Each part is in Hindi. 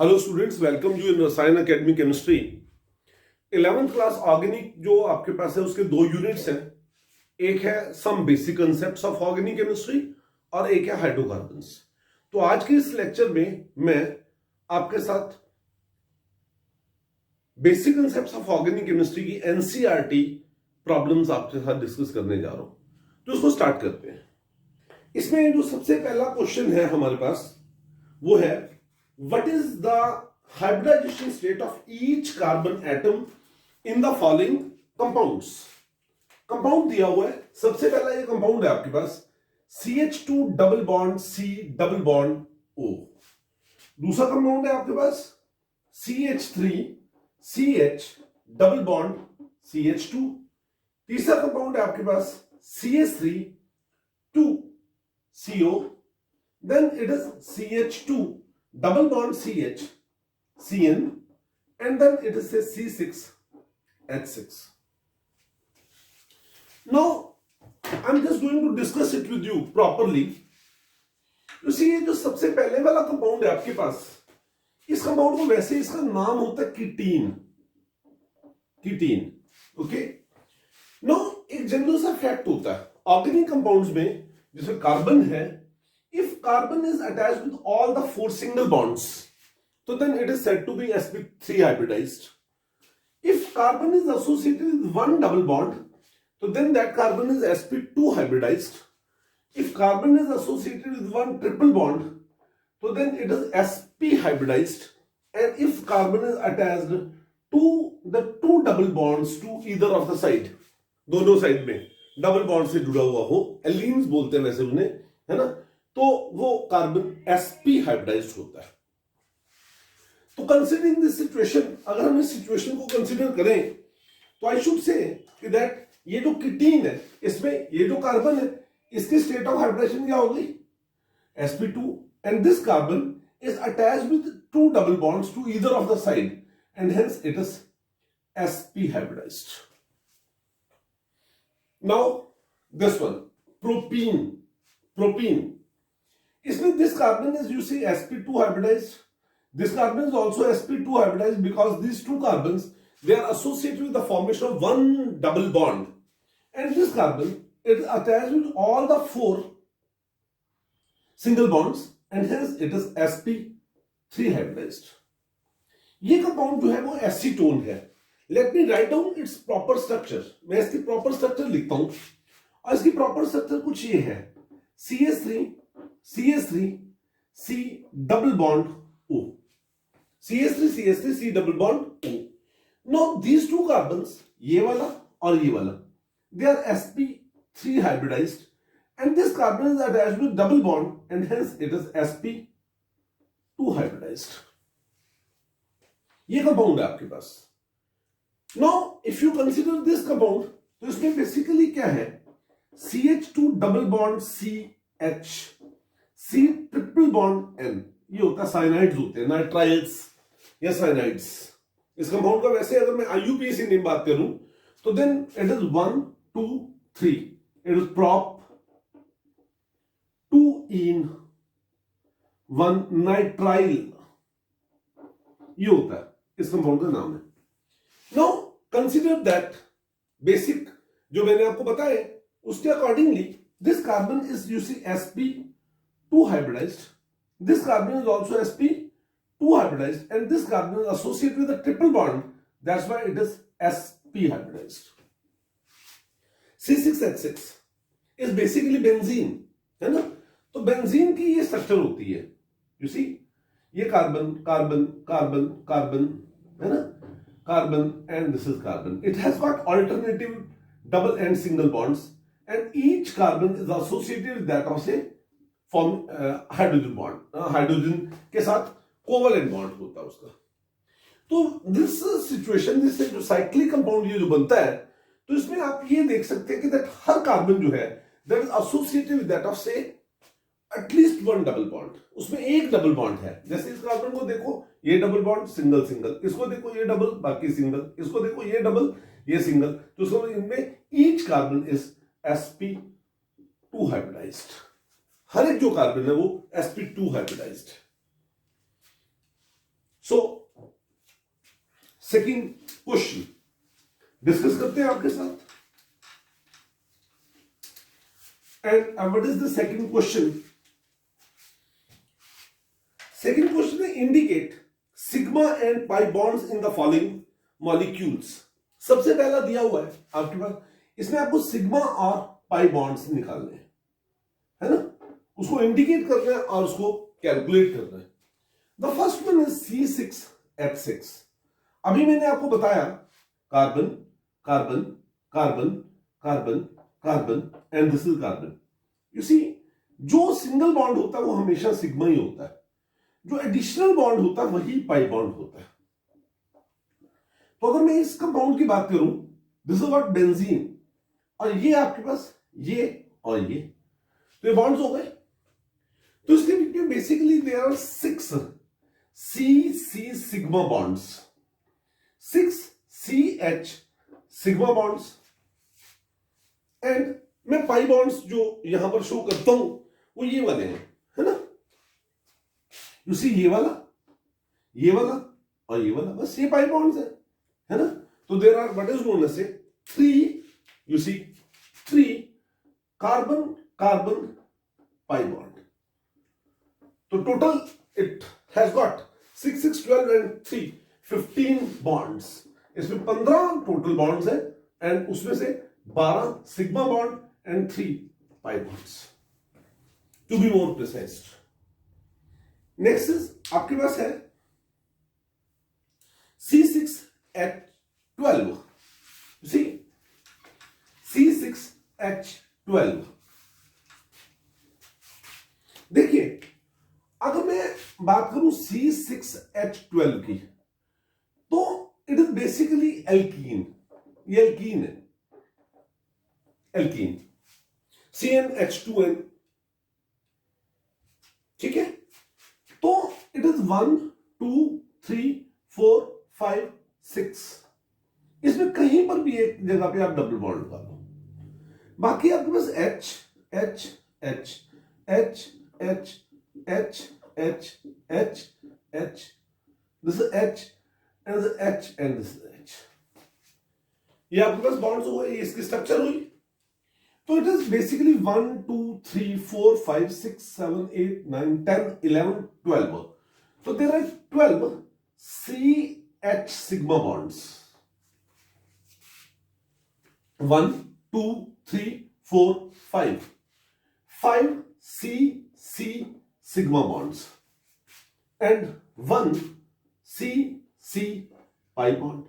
Hello students, welcome you in रसायन academy chemistry. 11th class organic जो आपके पास है उसके दो यूनिट्स हैं। एक है some basic concepts of organic chemistry और एक है हाइड्रोकार्बन्स। तो आज के इस लेक्चर में मैं आपके साथ basic concepts of organic chemistry की एनसीईआरटी प्रॉब्लम्स आपके साथ डिस्कस करने जा रहा हूं। तो उसको स्टार्ट करते हैं। इसमें जो सबसे पहला क्वेश्चन है हमारे पास वो है, what is the hybridization state of each carbon atom in the following compounds? Compound दिया हुआ है। सबसे पहला ये कंपाउंड है आपके पास CH2 double bond C double bond O। दूसरा कंपाउंड है आपके पास CH3 CH double bond CH2। तीसरा कंपाउंड है आपके पास CH3 2 CO। Then it is CH2 double bond CH, Cn, and then it is a C6H6. Now, I'm just going to discuss it with you properly. You see, ये जो सबसे पहले वाला कंपाउंड है आपके पास, इस कंपाउंड को वैसे इसका नाम होता है कीटीन। कीटीन, ओके। नो, एक जनरल सा फैक्ट होता है ऑर्गेनिक कंपाउंड्स में, जिसमें कार्बन है, if carbon is attached with all the four single bonds, so then it is said to be sp3 hybridized. If carbon is associated with one double bond, so then that carbon is sp2 hybridized. If carbon is associated with one triple bond, so then it is sp hybridized. And if carbon is attached to the two double bonds to either of the side, दोनों साइड में डबल बॉन्ड से जुड़ा हुआ हो, एलीन्स बोलते हैं वैसे उन्हें, है ना, तो वो कार्बन sp हाइब्रिडाइज्ड होता है। तो कंसीडरिंग दिस सिचुएशन, अगर हम इस सिचुएशन को कंसीडर करें तो आई शुड से दैट ये जो कीटीन है, इसमें ये जो कार्बन है, इसकी स्टेट ऑफ हाइब्रिडेशन क्या होगी sp2, and this carbon is attached with two double bonds to either of the side and hence it is sp hybridised. Now this one propene, इसमें this carbon is, you see, sp2 hybridized. This carbon is also sp2 hybridized because these two carbons, they are associated with the formation of one double bond, and this carbon is attached with all the four single bonds and hence it is sp3 hybridized. ये कंपाउंड जो है वो एसीटोन है। Let me right down it's proper structure. मैं इसकी प्रॉपर स्ट्रक्चर लिखता हूं और इसकी प्रॉपर स्ट्रक्चर कुछ ये है, CH3 C double bond O, CH3 C double bond O. Now these two carbons, ये वाला और ये वाला, they are sp3 hybridized and this carbon is attached with double bond and hence it is sp2 hybridized. ये कंपाउंड है आपके पास। Now if you consider this compound, तो इसमें बेसिकली क्या है, CH2 double bond CH C triple bond N, ये होता है साइनाइड्स होते हैं, नाइट्राइल्स या साइनाइड्स। इस कंपाउंड का वैसे अगर मैं IUPAC नेम बात करूं तो then it is 1 2 3, it is prop 2 ene 1 nitrile, ये होता है इस कंपाउंड का नाम है। नाउ कंसीडर दैट बेसिक जो मैंने आपको बताया उसके accordingly this carbon is, you see, sp2 hybridized. This carbon is also sp2 hybridized and this carbon is associated with a triple bond, that's why it is sp hybridized. C6H6 is basically benzene, है ना। तो बेंजीन की ये स्ट्रक्चर होती है, you see, ये कार्बन कार्बन कार्बन कार्बन, है ना, carbon and this is carbon. It has got alternative double and single bonds and each carbon is associated with that of say form hydrogen bond, hydrogen के साथ कोवलेंट बॉन्ड होता है उसका। तो दिस सिचुएशन, दिस जो साइक्लिक कंपाउंड ये जो बनता है, तो इसमें आप ये देख सकते हैं कि दैट हर कार्बन जो है that is associated with that of से एटलीस्ट वन डबल बॉन्ड, उसमें एक डबल बॉन्ड है। जैसे इस कार्बन को देखो, ये डबल बॉन्ड सिंगल सिंगल, इसको देखो ये डबल बाकी सिंगल, इसको देखो ये डबल ये सिंगल, तो इनमें each carbon is sp2 hybridised. हर एक जो कार्बन है वो sp2 hybridised. So second question discuss करते हैं आपके साथ. And what is the second question? Second question है indicate sigma and pi bonds in the following molecules. सबसे पहला दिया हुआ है आपके पास, इसमें आपको सिग्मा और पाई बॉन्ड्स निकालने हैं, है ना, उसको इंडिकेट करना है और उसको कैलकुलेट करना है. The first one is C6H6. अभी मैंने आपको बताया carbon carbon carbon carbon carbon and this is carbon. You see, जो सिंगल बॉन्ड होता है वो हमेशा सिग्मा ही होता है, जो एडिशनल बॉन्ड होता है वही पाई बॉन्ड होता है. तो अगर मैं इस कंपाउंड की बात करूं, दिस इज व्हाट बेंजीन, और ये आपके पास ये और ये, तो ये बॉन्ड्स हो गए. तो इसके बीच में basically there are 6 C sigma bonds, 6 CH sigma bonds. And मैं पाई बॉन्ड्स जो यहां पर शो करता हूं वो ये वाले हैं, है ना. यू सी, ये वाला और ये वाला, बस ये पाई बॉन्ड्स है ना. तो there are what is known as 3, you see, 3 carbon carbon pi bond. तो total it has got 6, 6, 12 and 3, 15 bonds. इसमें 15 टोटल बॉन्ड्स है एंड उसमें से 12 sigma bond and 3 pi bonds, to be more precise. Next is आपके पास है C6H12. See, C6H12. देखिए, अगर मैं बात करूं C6H12 की, तो इट इज बेसिकली एल्कीन. ये एल्कीन है, एल्कीन CnH2n. ठीक है, तो इट इज 1, 2, 3, 4, 5, 6. इसमें कहीं पर भी एक जगह पे आप डबल बॉन्ड लगा दो. बाकी आपके पास H H H H H H H H H, this is H and this is H and this is H. ये आपके पास बॉन्ड्स हो गए, इसकी स्ट्रक्चर हुई. तो it is basically 1, 2, 3, 4, 5, 6, 7, 8, 9, 10, 11, 12. So there are 12 CH sigma bonds. 1, 2, 3, 4, 5. 5 C sigma bonds and 1 C pi bond.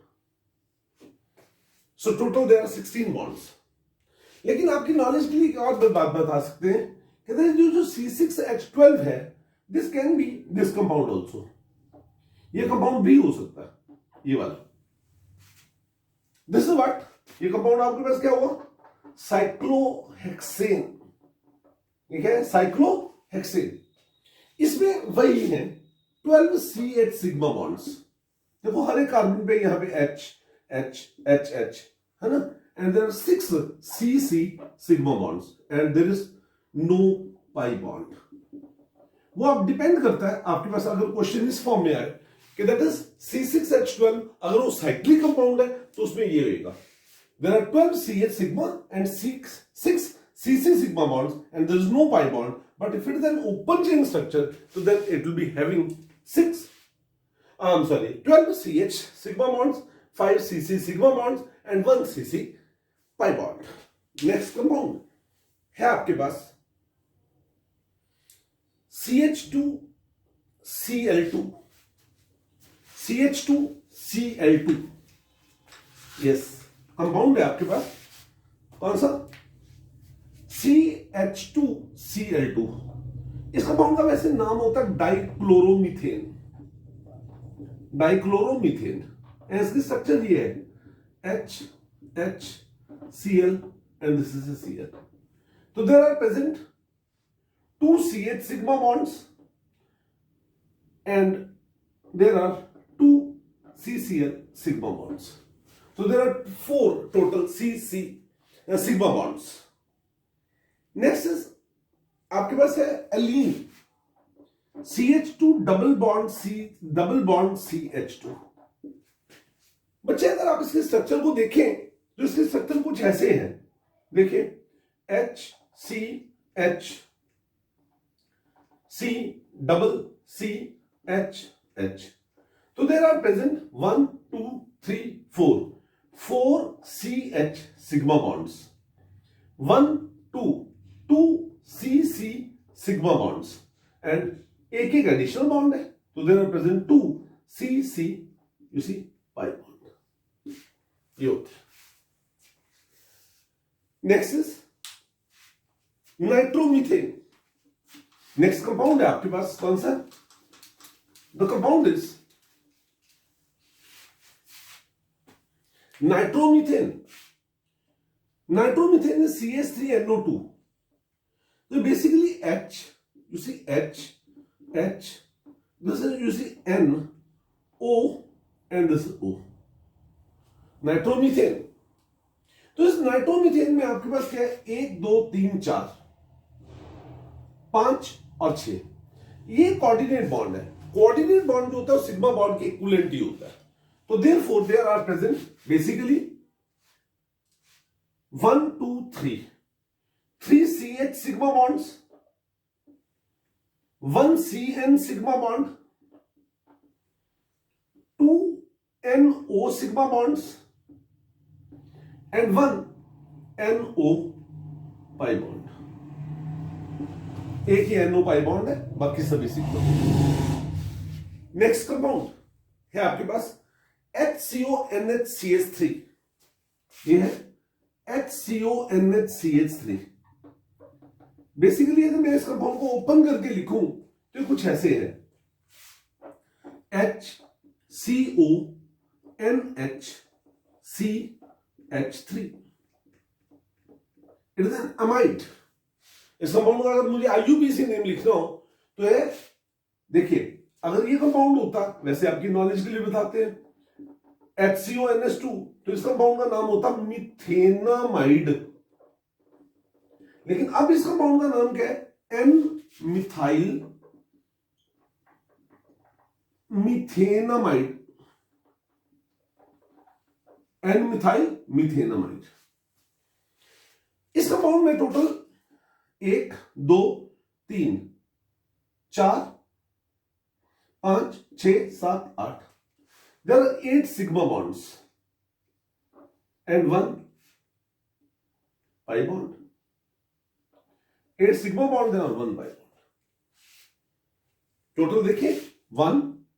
So total there are 16 bonds. लेकिन आपकी नॉलेज के लिए एक और बात बता सकते हैं कि जो C6H12 है, this can be this compound also. ये कंपाउंड भी हो सकता है, ये वाला. दिस इज व्हाट, ये कंपाउंड आपके पास क्या हुआ? साइक्लोहेक्सेन. ठीक है, साइक्लोहेक्सेन. इसमें वही है 12 CH सिग्मा बॉन्ड्स. देखो हर एक कार्बन पे यहां पे H H H H है ना, and there are 6 C sigma bonds and there is no pi bond. वो आप डिपेंड करता है आपके पास, अगर क्वेश्चन इस फॉर्म में आए कि दैट इज C6H12, अगर वो साइक्लिक कंपाउंड है तो उसमें ये होगा there are 12 CH sigma and 6 CC sigma bonds and there is no pi bond. But if it is an open chain structure, so then it will be having 12 CH sigma bonds, 5 CC sigma bonds and 1 CC pi bond. Next compound है आपके पास CH2Cl2. CH2Cl2, यस, कंपाउंड है आपके पास. कौन सा? CH2Cl2. इस कंपाउंड का वैसे नाम होता है डाइक्लोरोमीथेन. डाइक्लोरोमीथेन. इसकी स्ट्रक्चर ये है HCl and this is a Cl. So there are present 2 CH sigma bonds and there are 2 CCl sigma bonds. So there are 4 total CC sigma bonds. Next is आपके पास है एलीन. CH2 double bond CH2। बच्चे अगर आप इसके स्ट्रक्चर को देखें तो इसके स्ट्रक्चर कुछ ऐसे हैं, देखिए HCH C डबल CHH। तो there are present 1 2 3 4 CH sigma bonds, 1 2 CC sigma bonds and एक एडिशनल बॉन्ड है, तो there are present 2 CC you see pi bond, ये होता है। Next is nitromethane. Next compound है आपके पास कौन सा? The compound is nitromethane. Nitromethane is CH3NO2। तो basically H, you see H, this is you see N, O and this is O, nitromethane. तो इस नाइट्रोमीथेन में आपके पास क्या है? 1 2 3 4 5 और 6, ये कोऑर्डिनेट बॉन्ड है। कोऑर्डिनेट बॉन्ड जो होता है सिग्मा बॉन्ड के इक्विवेलेंट ही होता है। तो therefore there are present basically 1 2 3 CH sigma bonds, 1 CN sigma bond, 2 NO sigma bonds and 1 NO pi bond. एक ही NO पाई बॉन्ड है, बाकी सभी सिग्मा। नेक्स्ट कंपाउंड है आपके पास HCONHCH3। ये है HCONHCH3। बेसिकली अगर मैं इस कंपाउंड को ओपन करके लिखूं तो कुछ ऐसे है, HCONHCH3। It is an amide. इस कंपाउंड का अगर मुझे IUPAC नेम लिखना हो तो है, देखिए अगर ये कंपाउंड होता, वैसे आपकी नॉलेज के लिए बताते हैं, HCONH2, तो इस कंपाउंड का नाम होता मिथेनामाइड। लेकिन अब इस कंपाउंड का नाम क्या है? N-मिथाइल मिथेनामाइड, N-मिथाइल मिथेनामाइड। इस कंपाउंड में total 1 2 3 4 5 6 7 8, there are 8 sigma bonds and 1 pi bond। 8 sigma bond there are 1 pi bond। Total देखिए 1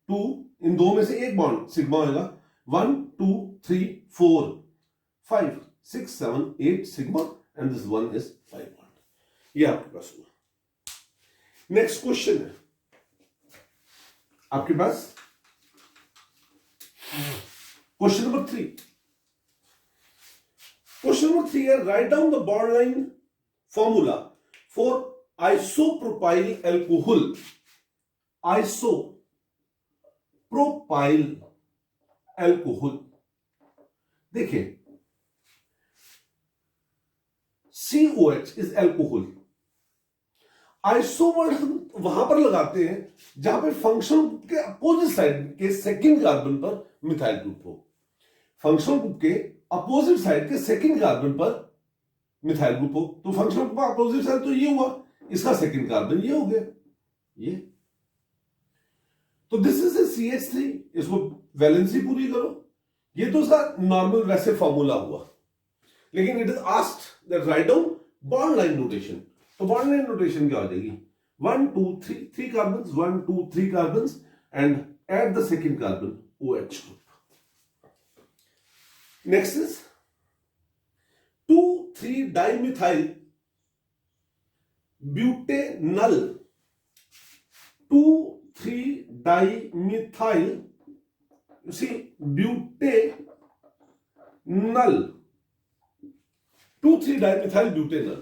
2, इन दो में से एक बॉन्ड सिग्मा होगा, 1 2 3 4 5 6 7 8 sigma and this 1 is pi bond। ये आपके पास हुआ। नेक्स्ट क्वेश्चन है आपके पास क्वेश्चन नंबर 3। क्वेश्चन नंबर 3 है, write down the bond line formula for isopropyl alcohol. Isopropyl alcohol, देखिए COH is alcohol. Iso word हम वहां पर लगाते हैं जहां पे फंक्शनल ग्रुप के अपोजिट साइड के सेकंड कार्बन पर मिथाइल ग्रुप हो। फंक्शनल ग्रुप के अपोजिट साइड के सेकंड कार्बन पर मिथाइल ग्रुप हो, तो फंक्शनल ग्रुप का अपोजिट साइड तो ये हुआ, इसका सेकंड कार्बन ये हो गया, ये। तो दिस इज ए CH3, इसको वैलेंसी पूरी करो। ये तो उसका नॉर्मल वैसे फॉर्मूला हुआ, लेकिन it is asked that write down bond line notation. तो बॉन्ड लाइन नोटेशन क्या हो जाएगी? 1 2 3 carbon, 1 2 3 carbon and at the second carbon OH group. Next is 2 3 dimethyl butanal. 2 3 dimethyl you see butanol, 2 3 dimethyl butanal.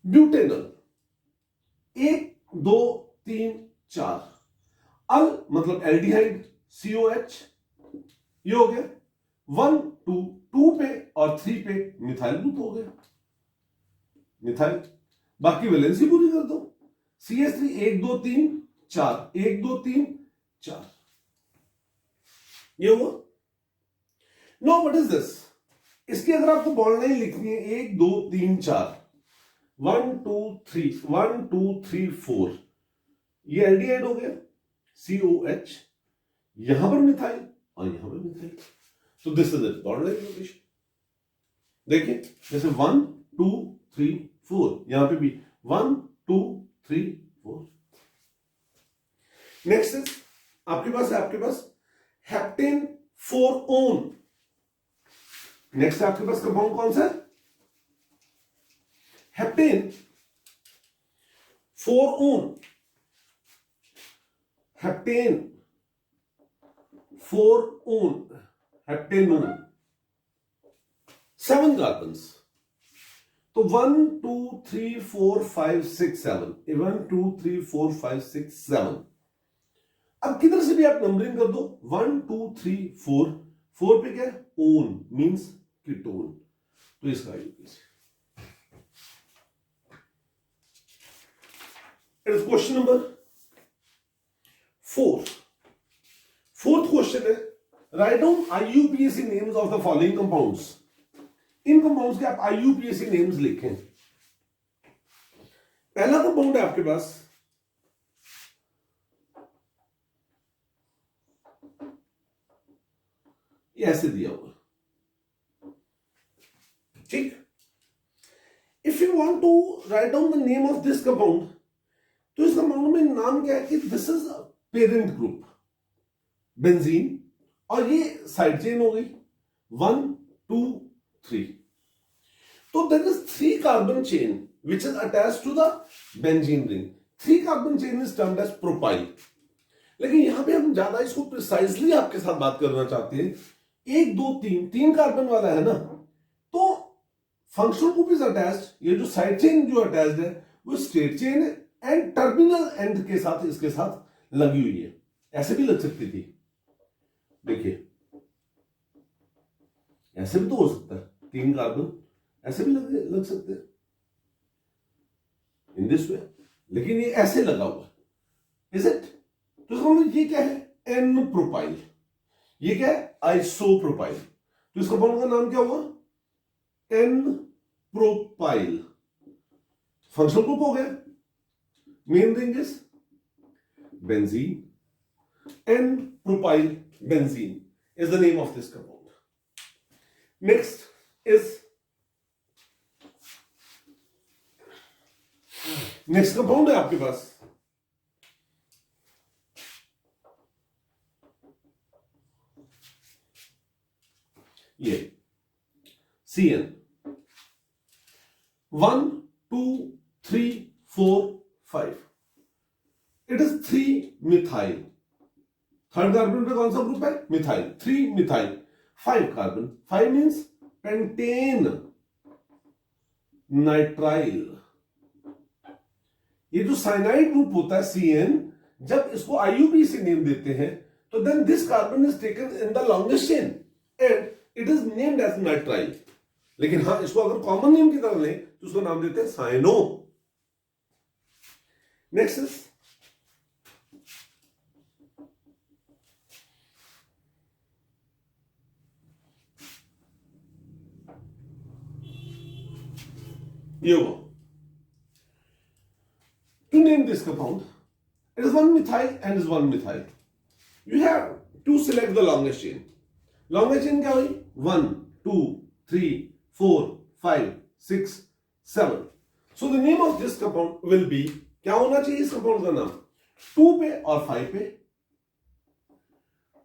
Butanal 1 2 3 4, अल मतलब एल्डिहाइड COH, ये हो गया 1 2 2 पे और 3 पे मिथाइल ग्रुप हो गया, मिथाइल। बाकी वैलेंसी पूरी कर दो, CH3 1 2 3 4, 1 2 3 4, ये हुआ। Know what is this? इसकी अगर आपको बॉन्ड लाइन लिखनी है 1 2 3 4, 1 2 3 1 2 3 4, ये एल्डिहाइड हो गया COH, यहां पर मिथाइल और यहां पर मिथाइल। तो this is it, bond line location. देखिए जैसे 1 2 3 4, यहां पे भी 1 2 3 4। नेक्स्ट इज आपके पास हेप्टेन 4 ओन। नेक्स्ट आपके पास कंपाउंड कौन सा है? Heptane 4 one, heptane 4 one, heptanone, 7 carbons. तो 1 2 3 4 5 6 7, 1 2 3 4 5 6 7। अब किधर से भी आप नंबरिंग कर दो, 1 2 3 4, 4 पे क्या है? One means ketone. तो इसका use it is question number 4। Fourth question है, write down IUPAC names of the following compounds. इन कंपाउंड्स के आप IUPAC नेम्स लिखें। पहला कंपाउंड है आपके पास ये ऐसे दिया हुआ, ठीक। If you want to write down the name of this compound, तो इस कंपाउंड में नाम क्या है कि this is parent group benzene, और ये साइड चेन हो गई 1 2 3। तो there is 3 carbon chain which is attached to the benzene ring. 3 carbon chain is termed as propyl. लेकिन यहां पे हम ज्यादा इसको प्रिसाइजली आपके साथ बात करना चाहते हैं। 1 2 3 3 कार्बन वाला है ना, तो फंक्शनल ग्रुप इज अटैच्ड। ये जो साइड चेन जो अटैच्ड है वो स्ट्रेट चेन है एंड टर्मिनल एंड के साथ इसके साथ लगी हुई है। ऐसे भी लग सकती थी, देखिए ऐसे भी तो हो सकता है, 3 कार्बन ऐसे भी लग सकते हैं इन दिस वे, लेकिन ये ऐसे लगा हुआ इज इट। तो इसका मतलब ये क्या है? N propyl. ये क्या है? आइसोप्रोपाइल। तो इस कंपाउंड का नाम क्या हुआ? N propyl. फंक्शनल ग्रुप हो गया, main ring is benzene, n propyl benzene is the name of this compound. Next is next compound है आपके पास ये CN 1 2 3 4 5. It is 3 methyl. Third carbon पे कौन सा ग्रुप है? Methyl. 3 methyl, 5 carbon, 5 means pentane nitrile. ये जो साइनाइड ग्रुप होता है CN, जब इसको IUPAC नेम देते हैं तो then this carbon is taken in the longest chain and it is named as nitrile. लेकिन हाँ, इसको अगर कॉमन नेम की तरह लें तो उसको नाम देते हैं साइनो। नेक्स्ट इज ये हुआ। To name this compound, it is 1 methyl and is 1 methyl. You have to select the longest chain. Longest chain क्या हुई? 1 2 3 4 5 6 7. So the name of this compound will be, क्या होना चाहिए इस कंपाउंड का नाम? 2 पे और 5 पे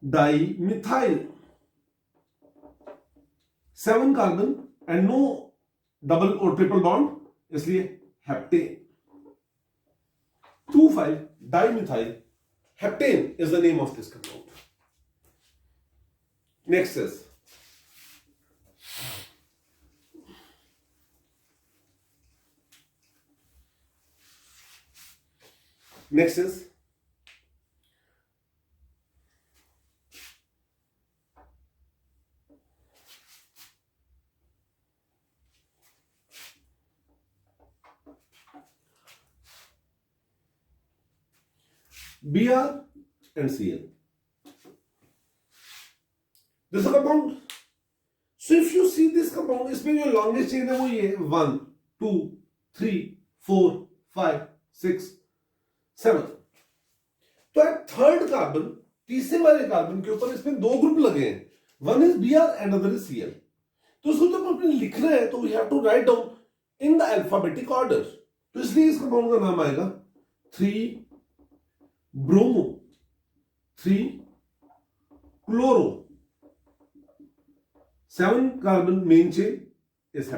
dimethyl, 7 carbon and no double और ट्रिपल बॉन्ड, इसलिए heptane. 2 5 dimethyl heptane is the name of this compound. Next is Br and Cl. This is a compound. So if you see this compound, इसमें जो longest chain है वो ये 1, 2, 3, 4, 5, 6, 7. तो एट थर्ड कार्बन, तीसरे वाले कार्बन के ऊपर इसमें दो ग्रुप लगे हैं. One is Br and other is Cl. तो उसको जब अपने लिख रहे हैं तो we have to write down in the alphabetic order. तो इसलिए इस कंपाउंड का नाम आएगा 3 bromo 3 chloro 7 carbon main chain is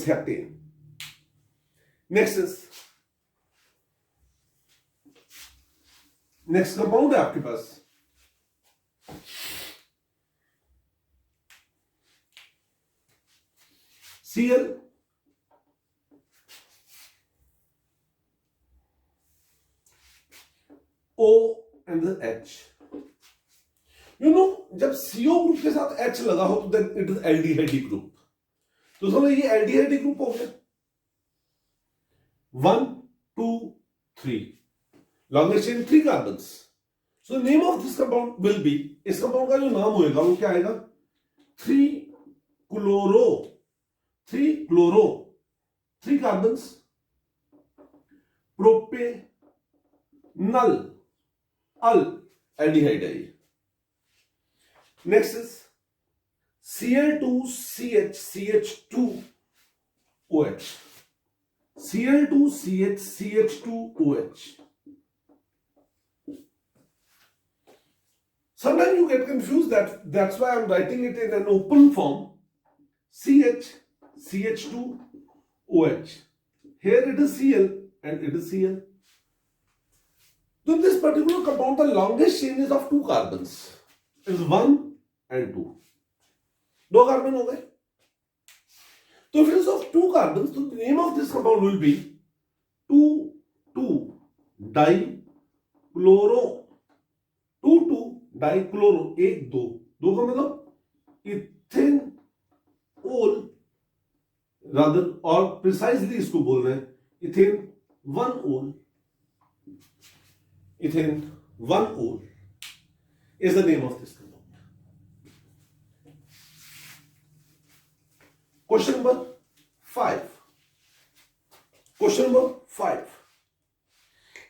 heptane. Next compound है आपके पास Cl O and the H. You know, जब CO ग्रुप के साथ H लगा हो तो then it is aldehyde group. तो समझ ये aldehyde ग्रुप हो गया. 1, 2, 3. Longest chain 3 carbons. So the name of this compound will be, इस कंपाउंड का जो नाम होएगा वो क्या आएगा? 3 chloro 3 carbons propanol aldehyde है. Next is Cl2CH CH2OH. Cl2CH CH2OH. Sometimes you get confused, that's why I'm writing it in an open form. CH CH2OH. Here it is Cl and it is Cl. So in this particular compound, the longest chain is of 2 carbons. Is 1 and 2. 2 carbon हो गए. So if it is of 2 carbons, so the name of this compound will be 2,2-dichloro. 2,2-dichloro. 1, 2. 2 का मतलब इथेनॉल, rather और precisely इसको बोल रहे हैं ethane 1-ol. Ethane 1-ol is the name of this compound. Question number 5.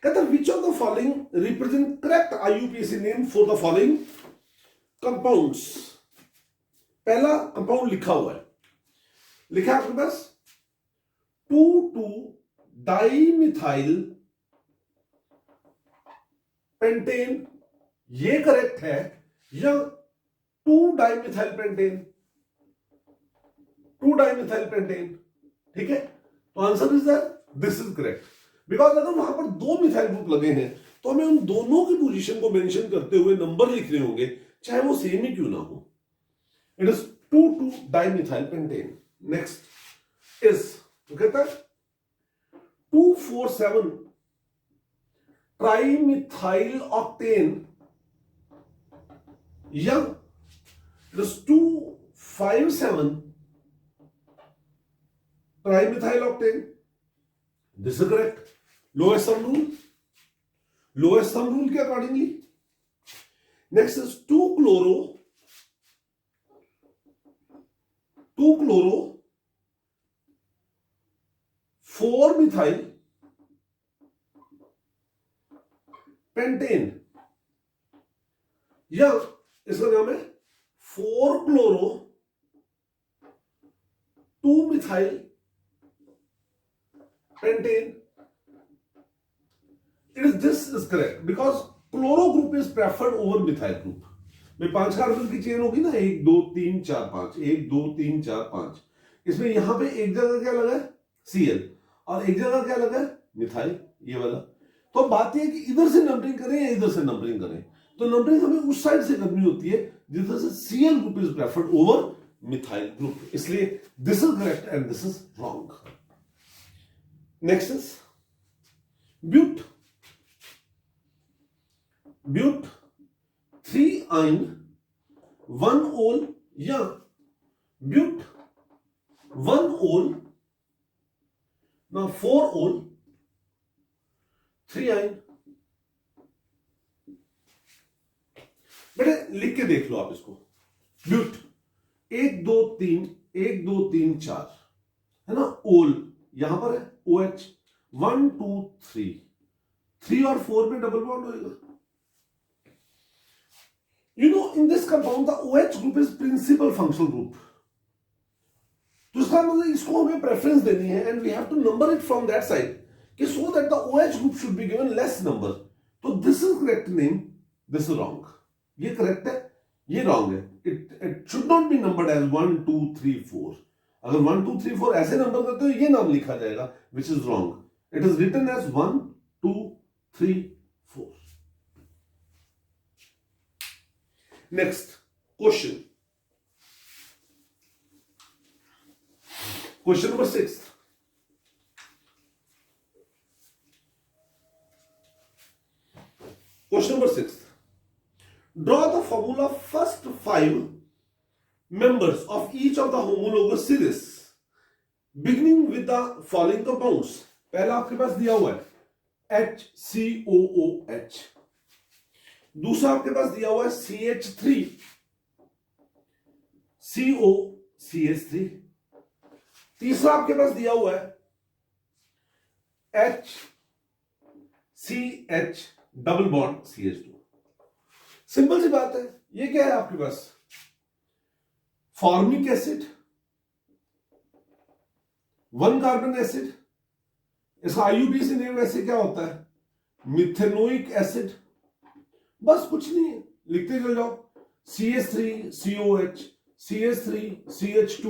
कहता है which of the following represent correct IUPAC name for the following compounds. पहला कंपाउंड लिखा हुआ है, लिखा है आपके पास 2,2-dimethyl पेंटेन, ये करेक्ट है, या 2-dimethyl पेंटेन. ठीक है, तो answer is this is correct. Because अगर वहां पर 2 मिथाइल ग्रुप लगे हैं तो हमें उन दोनों की पोजीशन को मेंशन करते हुए नंबर लिखने होंगे, चाहे वो सेम ही क्यों ना हो. It is 2,2-dimethyl pentane. Next is, तो कहता है 2,4,7 trimethyl octane, या it is 2,5,7 trimethyl octane. This is correct. Lowest sum rule के accordingly. Next is 2-chloro 4-methyl pentane, या इसका नाम है 4-chloro 2-methyl pentane. This is correct because chloro group is preferred over methyl group. में 5 कार्बन की चेन होगी ना, 1 2 3 4 5, 1 2 3 4 5. इसमें यहां पे एक जगह क्या लगा है Cl और एक जगह क्या लगा है मिथाइल, ये वाला. तो बात यह है कि इधर से नंबरिंग करें या इधर से नंबरिंग करें, तो नंबरिंग हमें उस साइड से करनी होती है जिधर से Cl group is preferred over methyl group. इसलिए this is correct and this is wrong. Next is but 3-ine 1-ol, या ब्यूट 1-ol, now 4-ol 3 आयन। बेटे लिख के देख लो आप इसको, ब्यूट 1 2 3 1 2 3 4 है ना, ओल यहां पर है OH 1 2 3 और 4 में डबल बॉन्ड होएगा। You know, in this compound the OH group is principal functional group. तो इसका मतलब इसको हमें प्रेफरेंस देनी है and we have to number it from that side कि so that the OH group should be given less number. तो this is correct name, this is wrong. ये करेक्ट है, ये रॉन्ग है। It should not be numbered as 1 2 3 4। अगर 1 2 3 4 ऐसे नंबर करते हो ये नाम लिखा जाएगा, which is wrong. It is written as 1 2 3 4। Next question. Question number 6. Question number 6. Draw the formula first 5 members of each of the homologous series beginning with the following compounds. पहला आपके पास दिया हुआ है HCOOH, दूसरा आपके पास दिया हुआ है CH3 COCH3, तीसरा आपके पास दिया हुआ है HCH double bond CH2। Simple सी बात है, ये क्या है आपके पास, फॉर्मिक एसिड 1 कार्बन एसिड, इसका IUPAC नेम वैसे क्या होता है, मिथेनोइक एसिड। बस कुछ नहीं है, लिखते चल जाओ CH3 COH CH3 CH2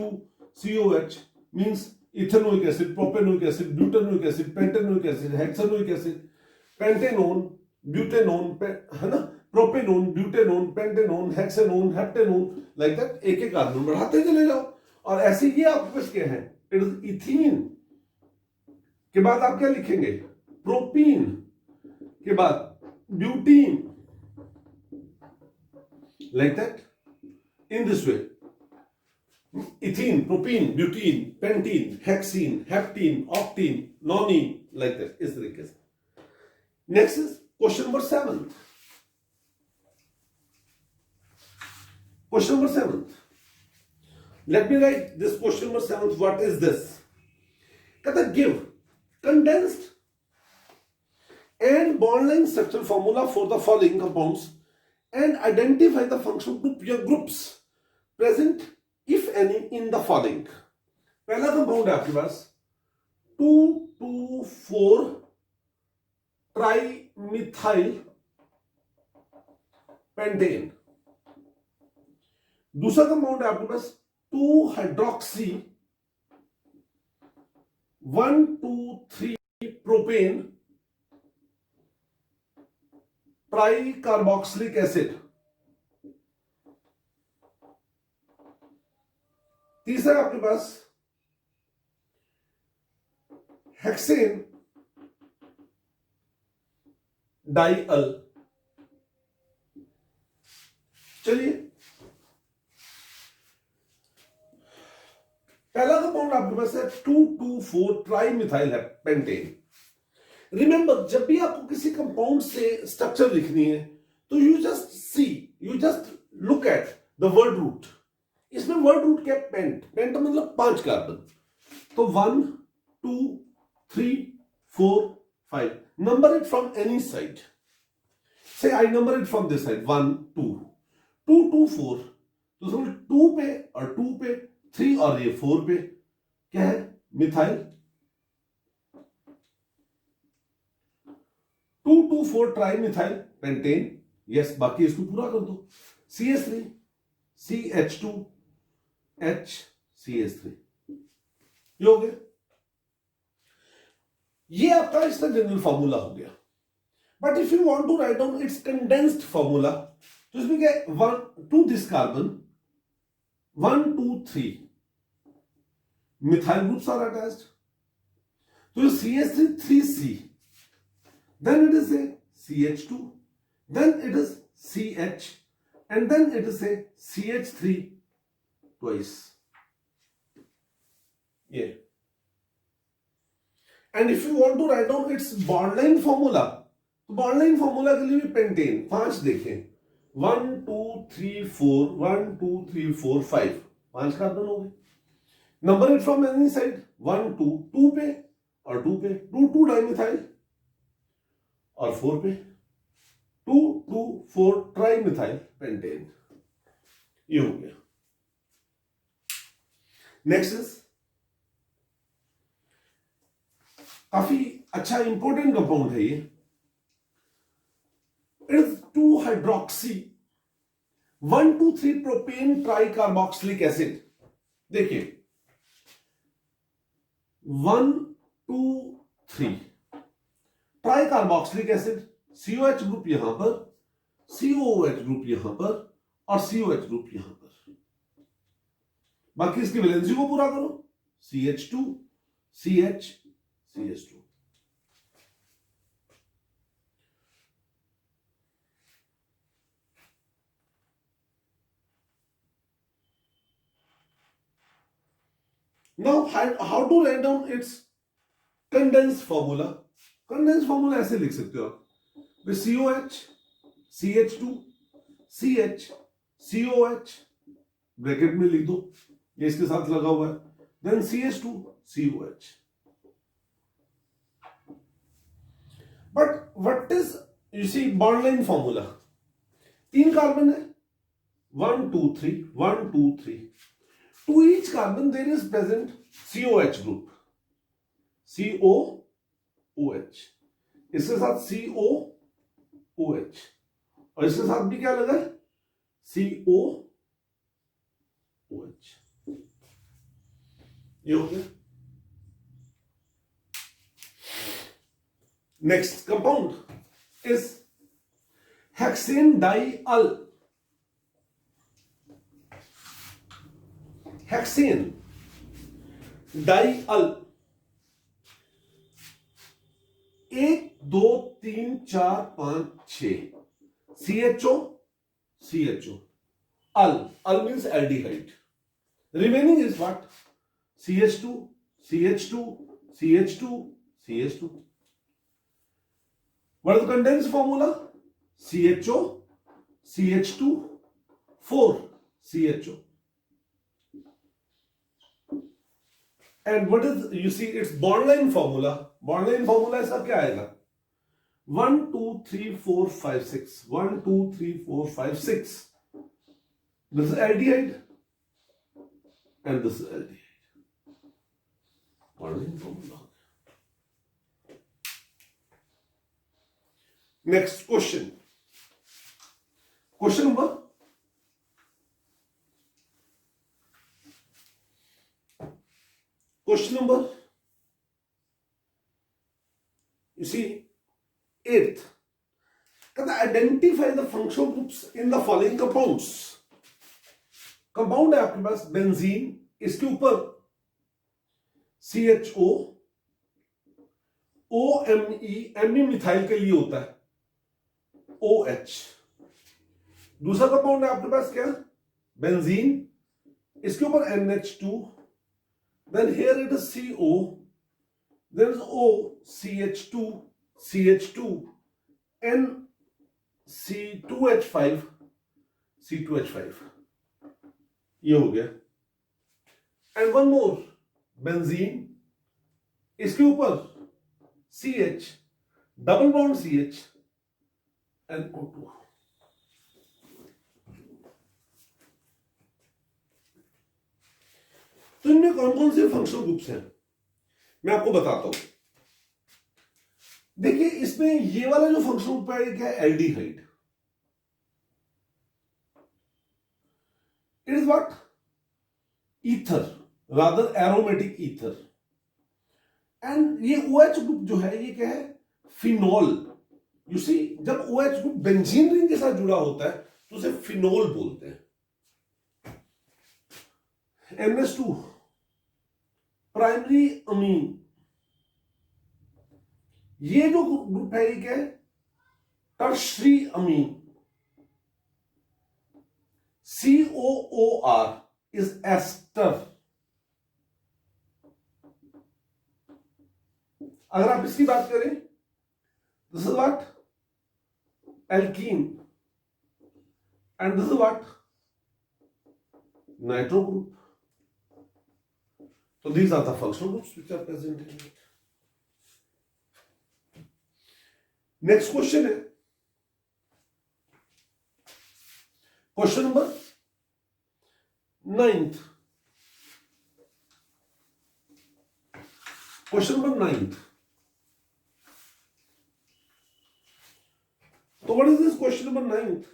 COH means ethanoic acid, propanoic acid, butanoic acid, pentanoic acid, hexanoic acid, pentanone, butanone है ना, propanone, butanone, pentanone, hexanone, heptanone, like that एक एक कार्बन बढ़ाते चले जाओ। और ऐसे ये आपके पास क्या है, इट इज इथीन के बाद आप क्या लिखेंगे, प्रोपीन के बाद butene, like that, in this way, ethene, propene, butene, pentene, hexene, heptene, octene, nonene, like that, इस तरीके से। Next is question number 7. Question number 7. Let me write this question number 7. What is this? कहता give condensed and bond line structure formula for the following compounds and identify the functional group या groups present if any in the following. पहला कंपाउंड है आपके पास 2,2,4 ट्राइमिथाइल पेंटेन। दूसरा कंपाउंड है आपके पास 2 हाइड्रोक्सी 1,2,3 प्रोपेन ट्राइकार्बोक्सिलिक एसिड। तीसरा आपके पास हेक्सेन डाइअल। चलिए पहला कंपाउंड आपके पास है 2,2,4 ट्राइमिथाइल पेंटेन। रिमेंबर, जब भी आपको किसी कंपाउंड से स्ट्रक्चर लिखनी है तो you just look at the word root. इसमें वर्ड रूट क्या है, पेंट मतलब 5 कार्बन। तो 1 2 3 4 5, number it from any side. से I number it from this side 1 2 2 2 4, तो समझ 2 पे और 2 पे 3 और ये 4 पे क्या है, मिथाइल 2,2,4 ट्राइमिथाइल पेंटेन। यस, बाकी इसको पूरा कर दो, CH3 CH2 HCH3, ये हो गया। ये आपका इसका जनरल फॉर्मूला हो गया। But if you want to write down its condensed formula, तो इसमें क्या है, 1 2 this carbon 1 2 3 methyl groups are attached, तो CH3 3C, then it is a CH2, then it is CH, and then it is a CH3 twice. Yeah. And if you want to write down its bond line formula, तो बॉन्डलाइन फॉर्मूला के लिए भी पेंटेन 5 देखें, 1 2 3 4, 1 2 3 4 5, 5 कार्बन हो गए। Number it from any side, 1 2 2 पे और 2 पे, 2 2 डाइमिथाइल और 4 पे 2 2 4 ट्राइमिथाइल पेंटेन। ये हो गया। नेक्स्ट इज काफी अच्छा इंपॉर्टेंट कंपाउंड है ये, it is 2 hydroxy 1 2 3 propane tricarboxylic acid. देखिए 1 2 3 ट्राइकार्बोक्सिलिक एसिड, COH ग्रुप यहां पर, COOH ग्रुप यहां पर और COH ग्रुप यहां पर। बाकी इसकी वैलेंसी को पूरा करो, CH2 CH CH2। Now how to write down its condensed formula? Condensed formula ऐसे लिख सकते हो आप, COH CH2 CH COH bracket में लिख दो, ये इसके साथ लगा हुआ है, then CH2 COH। But what is you see bond line formula, 3 carbon है, 1 2 3 1 2 3, to each carbon there is present COH group, COOH, इसके साथ COOH और इसके साथ भी क्या लगा है, COOH। ये हो गया। Next compound is hexane dial. Hexane dial 1 2 3 4 5 6, CHO CHO, al means aldehyde, remaining is what, CH2 CH2 CH2 CH2। what is the condensed formula, CHO CH2 4 CHO, and what is you see its bondline formula, bondline formula इसका क्या आएगा, 1 2 3 4 5 6, 1 2 3 4 5 6, this is aldehyde and this is aldehyde, bondline formula। next question, question number you see 8th, identify the functional groups in the following compounds। Compound है आपके पास बेंजीन, इसके ऊपर CHO, OMe मिथाइल के लिए होता है OH। दूसरा कंपाउंड है आपके पास क्या, बेंजीन, इसके ऊपर NH2, then here it is CO, there is O, CH2 CH2 C2H5 C2H5, ये हो गया। एंड वन मोर बेंजीन, इसके ऊपर CH, double bond CH and O2। तो इनमें कौन कौन से फंक्शनल ग्रुप्स हैं मैं आपको बताता हूं। देखिए इसमें ये वाला जो फंक्शनल ग्रुप है क्या है, aldehyde. It is what, ether, rather aromatic ether. And ये OH ग्रुप जो है ये क्या है, फिनॉल। यू सी जब OH ग्रुप बेंजीन रिंग के साथ जुड़ा होता है तो उसे फिनॉल बोलते हैं। NH2 प्राइमरी अमीन, ये जो ग्रुप है ये क्या है, tertiary Amin. COOR is ester, अगर आप इसकी बात करें, this is what alkene and this is what nitro group. So these are the functional groups which are present in it. Next question है question number 9th. Question number 9th. तो what is this question number 9th?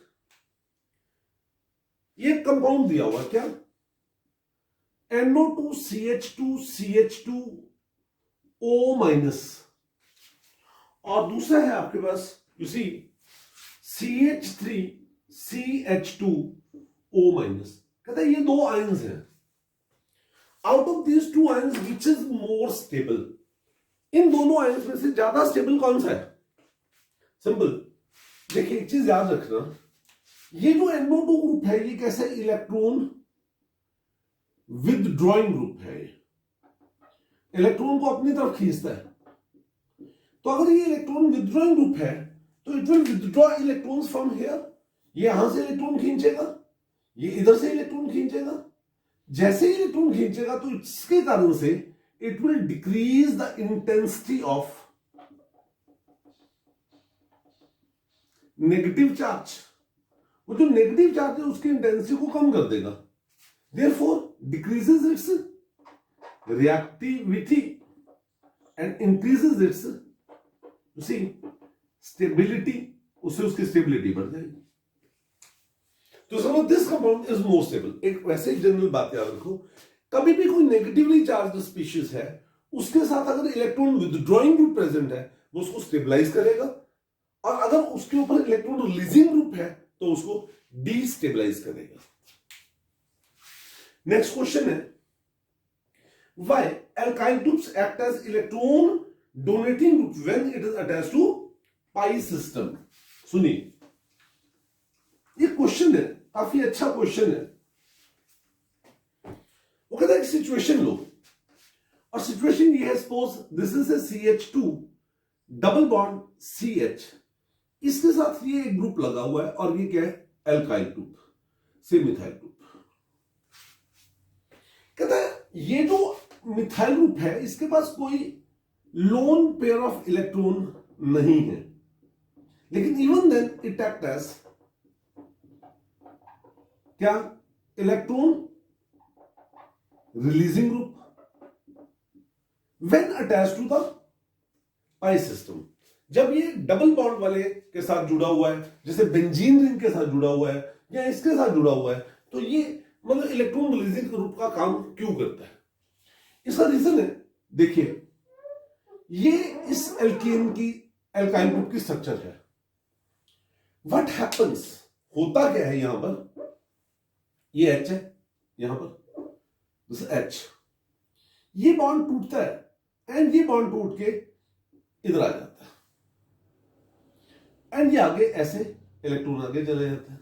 ये कंपाउंड दिया हुआ क्या, NO2CH2CH2O माइनस, और दूसरा है आपके पास यू सी CH3CH2O माइनस. कहता है ये दो आयंस हैं. Out of these two ions which is more stable? इन दोनों आयंस में से ज्यादा स्टेबल कौन सा है? सिंपल. देखिए एक चीज याद रखना, ये जो NO2 ग्रुप है ये कैसा इलेक्ट्रॉन विदड्रॉइंग ग्रुप है. इलेक्ट्रॉन को अपनी तरफ खींचता है. तो अगर ये इलेक्ट्रॉन विदड्रॉइंग ग्रुप है तो it will withdraw electrons from here. ये यहां से इलेक्ट्रॉन खींचेगा, ये इधर से इलेक्ट्रॉन खींचेगा. जैसे ही इलेक्ट्रॉन खींचेगा तो इसके कारण से it will decrease the intensity of negative charge. वो जो नेगेटिव चार्ज है उसकी इंटेंसिटी को कम कर देगा. Therefore, decreases its reactivity and increases its, you see, stability. उससे उसकी स्टेबिलिटी बढ़ जाएगी. तो समझो this compound is more stable. एक वैसे ही जनरल बात याद रखो, कभी भी कोई नेगेटिवली चार्ज स्पीशीज है उसके साथ अगर इलेक्ट्रॉन विदड्रॉइंग ग्रुप प्रेजेंट है वो उसको स्टेबलाइज करेगा, और अगर उसके ऊपर इलेक्ट्रॉन रिलीजिंग ग्रुप है तो उसको डीस्टेबलाइज करेगा. नेक्स्ट क्वेश्चन है, why alkyl groups act as electron donating group when it is attached to pi system? सुनिए, ये क्वेश्चन है, काफी अच्छा क्वेश्चन है. वो कहता है कि सिचुएशन लो, और सिचुएशन ये है, suppose this is a CH2 double bond CH, इसके साथ ये एक ग्रुप लगा हुआ है और ये क्या है, एल्काइल ग्रुप से मिथाइल ग्रुप. कहता है ये जो मिथाइल ग्रुप है इसके पास कोई लोन पेयर ऑफ इलेक्ट्रॉन नहीं है, लेकिन even then it act as क्या, electron releasing group when attached to the pi system. जब ये डबल बॉन्ड वाले के साथ जुड़ा हुआ है, जैसे बेंजीन रिंग के साथ जुड़ा हुआ है या इसके साथ जुड़ा हुआ है, तो ये मतलब इलेक्ट्रॉन रिलीजिंग ग्रुप का काम क्यों करता है? इसका रीजन है, देखिए ये इस एल्केन की एल्काइल ग्रुप की स्ट्रक्चर है. व्हाट हैपेंस, होता क्या है, यहां पर ये H है, यहां पर दिस H, ये बॉन्ड टूटता है एंड ये बॉन्ड टूट के इधर आ जाता है एंड ये आगे ऐसे इलेक्ट्रॉन आगे चले जाता है.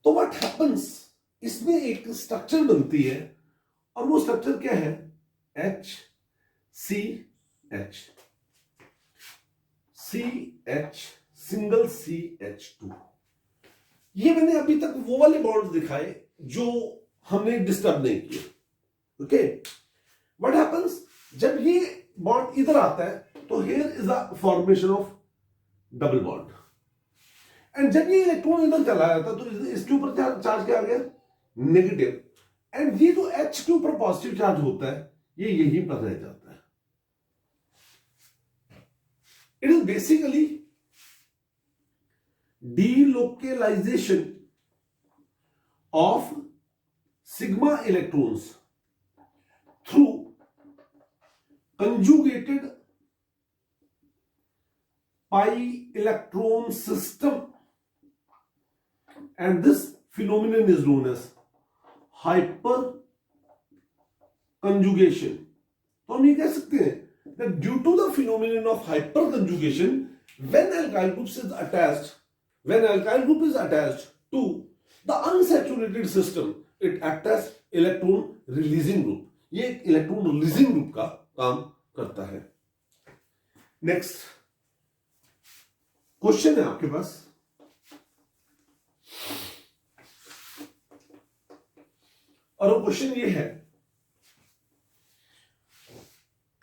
तो व्हाट हैपेंस, इसमें एक स्ट्रक्चर बनती है और वो स्ट्रक्चर क्या है, HCH, CH सिंगल CH2. ये मैंने अभी तक वो वाले बॉन्ड्स दिखाए जो हमने डिस्टर्ब नहीं किए. ओके, व्हाट हैपेंस, जब ये बॉन्ड इधर आता है तो here is a formation of double bond, and जब ये इलेक्ट्रॉन इधर चला जाता है तो इसके ऊपर चार्ज क्या आ गया, नेगेटिव, एंड ये जो H के ऊपर पॉजिटिव चार्ज होता है ये यहीं पर रह जाता है. It is basically delocalization of sigma electrons through conjugated pi electron system, and this phenomenon is known as hyper conjugation. तो हम ये कह सकते हैं that due to the phenomenon of hyper conjugation, when alkyl group is attached to the unsaturated system, it acts as electron releasing group. ये इलेक्ट्रॉन रिलीजिंग ग्रुप का काम करता है. नेक्स्ट क्वेश्चन है आपके पास, और वो क्वेश्चन ये है,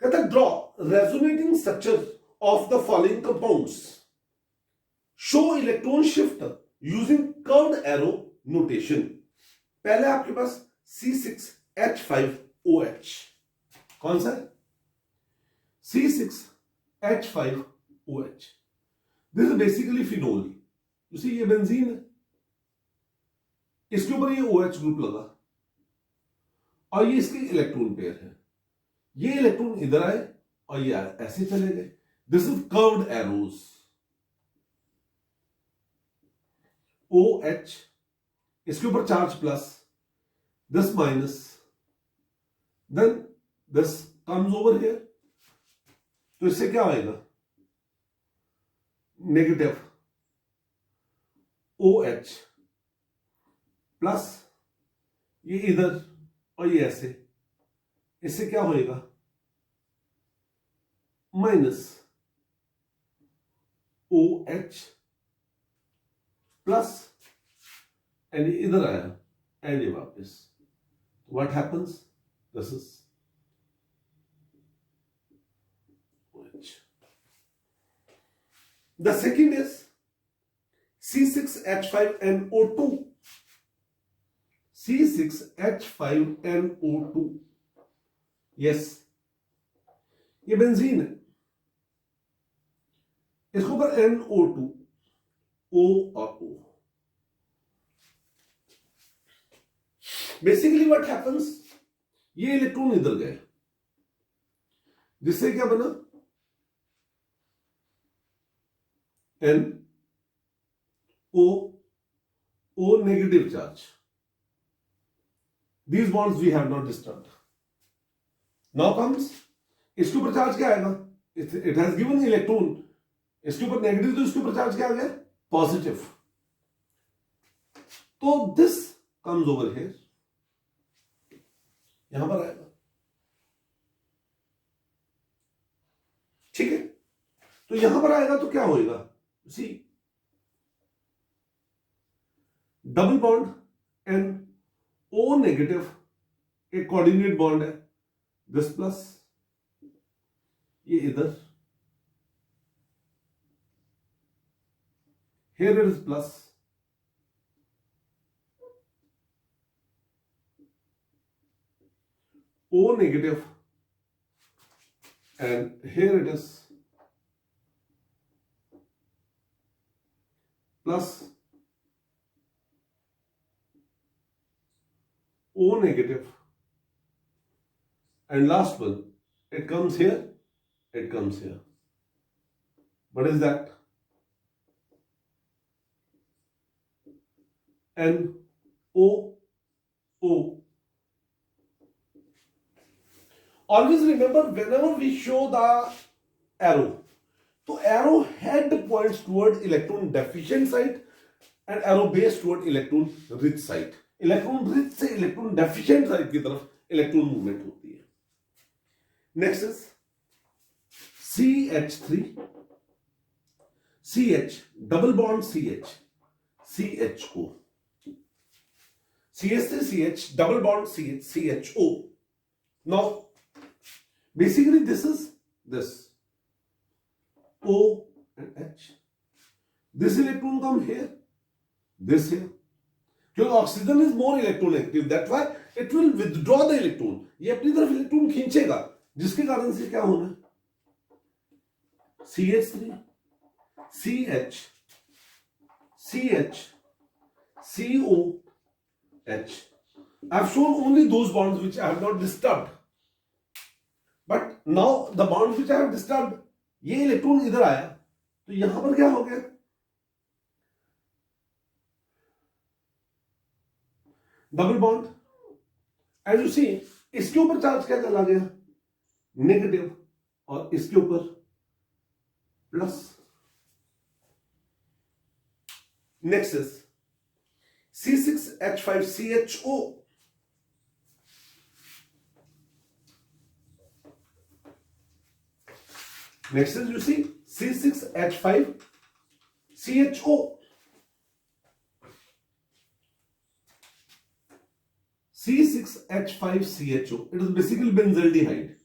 कहता है draw resonating structure of the following compounds, show electron shift using curved arrow notation. पहले आपके पास C6H5OH, कौन सा है? C6H5OH, this is basically phenol. You see ये बेंजीन है, इसके ऊपर ये OH ग्रुप लगा और ये इसके इलेक्ट्रॉन पेयर है। ये इलेक्ट्रॉन इधर आए और ये ऐसे चले गए। This is curved arrows. OH, इसके ऊपर charge plus, this minus, then this comes over here, तो इससे क्या होएगा? नेगेटिव OH प्लस ये इधर और ये ऐसे, इससे क्या होएगा? माइनस OH प्लस, एंड ये इधर आया एंड ये वापस। What happens? This is OH. The second is C6H5NO2. C6H5NO2, yes, ये बेंजीन है, इसके ऊपर NO2, O और O। बेसिकली व्हाट हैपेंस, ये इलेक्ट्रॉन इधर गए, जिससे क्या बना? O negative charge. These bonds we have not disturbed. Now comes, इसके ऊपर चार्ज क्या आएगा? It has given electron. इसके ऊपर नेगेटिव, तो इसके ऊपर चार्ज क्या आ गया? पॉजिटिव। तो दिस कम्स ओवर हियर, यहां पर आएगा। ठीक है, तो यहां पर आएगा तो क्या होएगा? C double bond and O negative, एक कोऑर्डिनेट बॉन्ड है, दिस प्लस, ये इधर, here it is plus, O negative, and here it is plus O negative, and last one, it comes here, it comes here. What is that? NO, O. Always remember, whenever we show the arrow, so arrow head points toward electron deficient side and arrow base toward electron rich side. Electron rich से इलेक्ट्रॉन डेफिशिएंट साइड की तरफ इलेक्ट्रॉन मूवमेंट होती है। Next is CH3, CH double bond CH, CHO, CH3 CH double bond CH, CHO. Now basically this is this O and H. This electron come here, this here. क्योंकि oxygen is more electronegative, that why it will withdraw the electron, ये अपनी तरफ इलेक्ट्रॉन खींचेगा, जिसके कारण से क्या होना है? CH3 CH CH COH. I have shown only those bonds which I have not disturbed, but now the bonds which I have disturbed, ये इलेक्ट्रॉन इधर आया तो यहां पर क्या हो गया? Double bond, as you see, इसके ऊपर चार्ज क्या चला गया? नेगेटिव, और इसके ऊपर plus. Next is C6H5CHO. Next is, you see, C6H5CHO. C6H5CHO. It is basically benzaldehyde.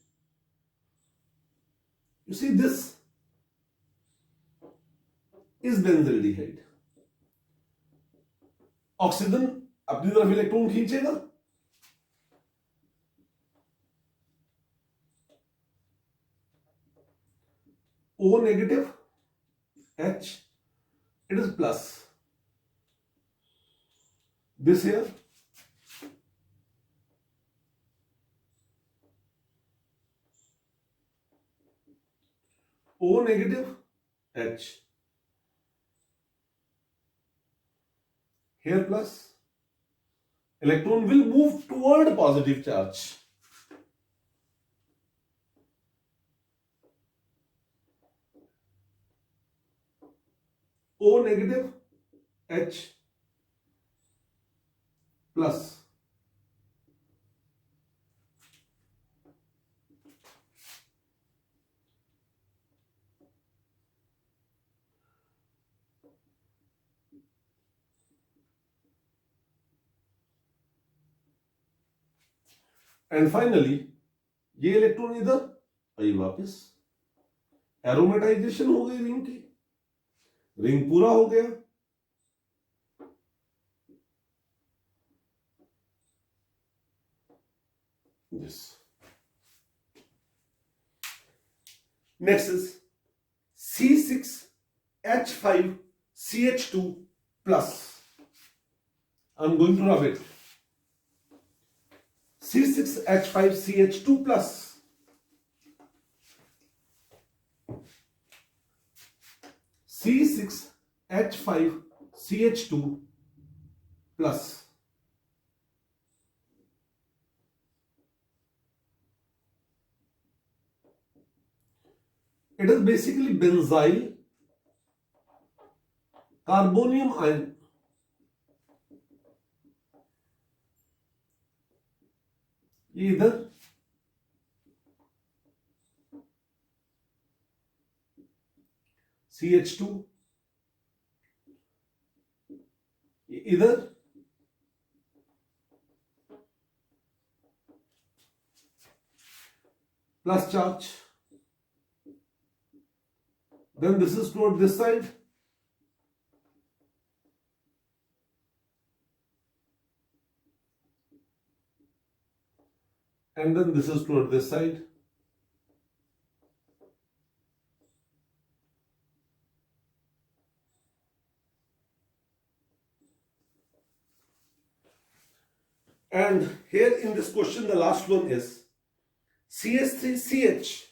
You see, this is benzaldehyde. Oxygen अपनी तरफ इलेक्ट्रॉन खींचेगा, O negative H, it is plus. This here, O negative H, here plus, electron will move toward positive charge. O negative H plus. And finally ये इलेक्ट्रॉन इधर आई वापस, एरोमेटाइजेशन हो गई रिंग की, रिंग पूरा हो गया. Yes. Next is C6H5CH2 plus. I'm going to rub it. C6H5CH2 plus. C6H5CH2 plus. It is basically benzyl carbonium ion. ये इधर CH2, ये इधर plus charge. Then this is toward this side. And then this is toward this side. And here in this question, the last one is CH3CH,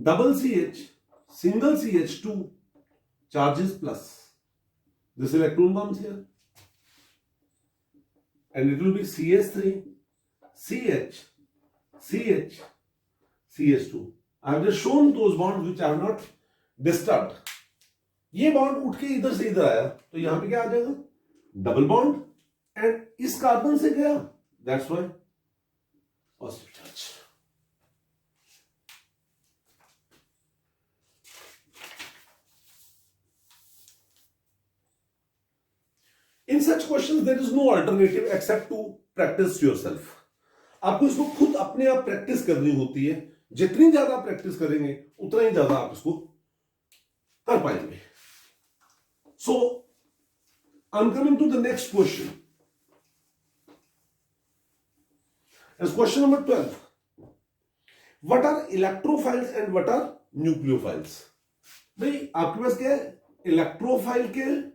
double CH, single CH2, charges plus. This electron comes here. And it will be CH3, CH, CH, CH2. I have just shown those bonds which I have not disturbed. ये बॉन्ड उठ के इधर से इधर आया, तो यहां पे क्या आ जाएगा? डबल बॉन्ड, एंड इस कार्बन से गया, that's why positive charge. In such questions, there is no alternative except to practice yourself. आपको इसको खुद अपने आप प्रैक्टिस करनी होती है. जितनी ज्यादा प्रैक्टिस करेंगे उतना ही ज्यादा आप इसको कर पाएंगे. So, I'm coming to the next question. As question number 12. What are electrophiles and what are nucleophiles? भाई आपके पास क्या है? इलेक्ट्रोफाइल के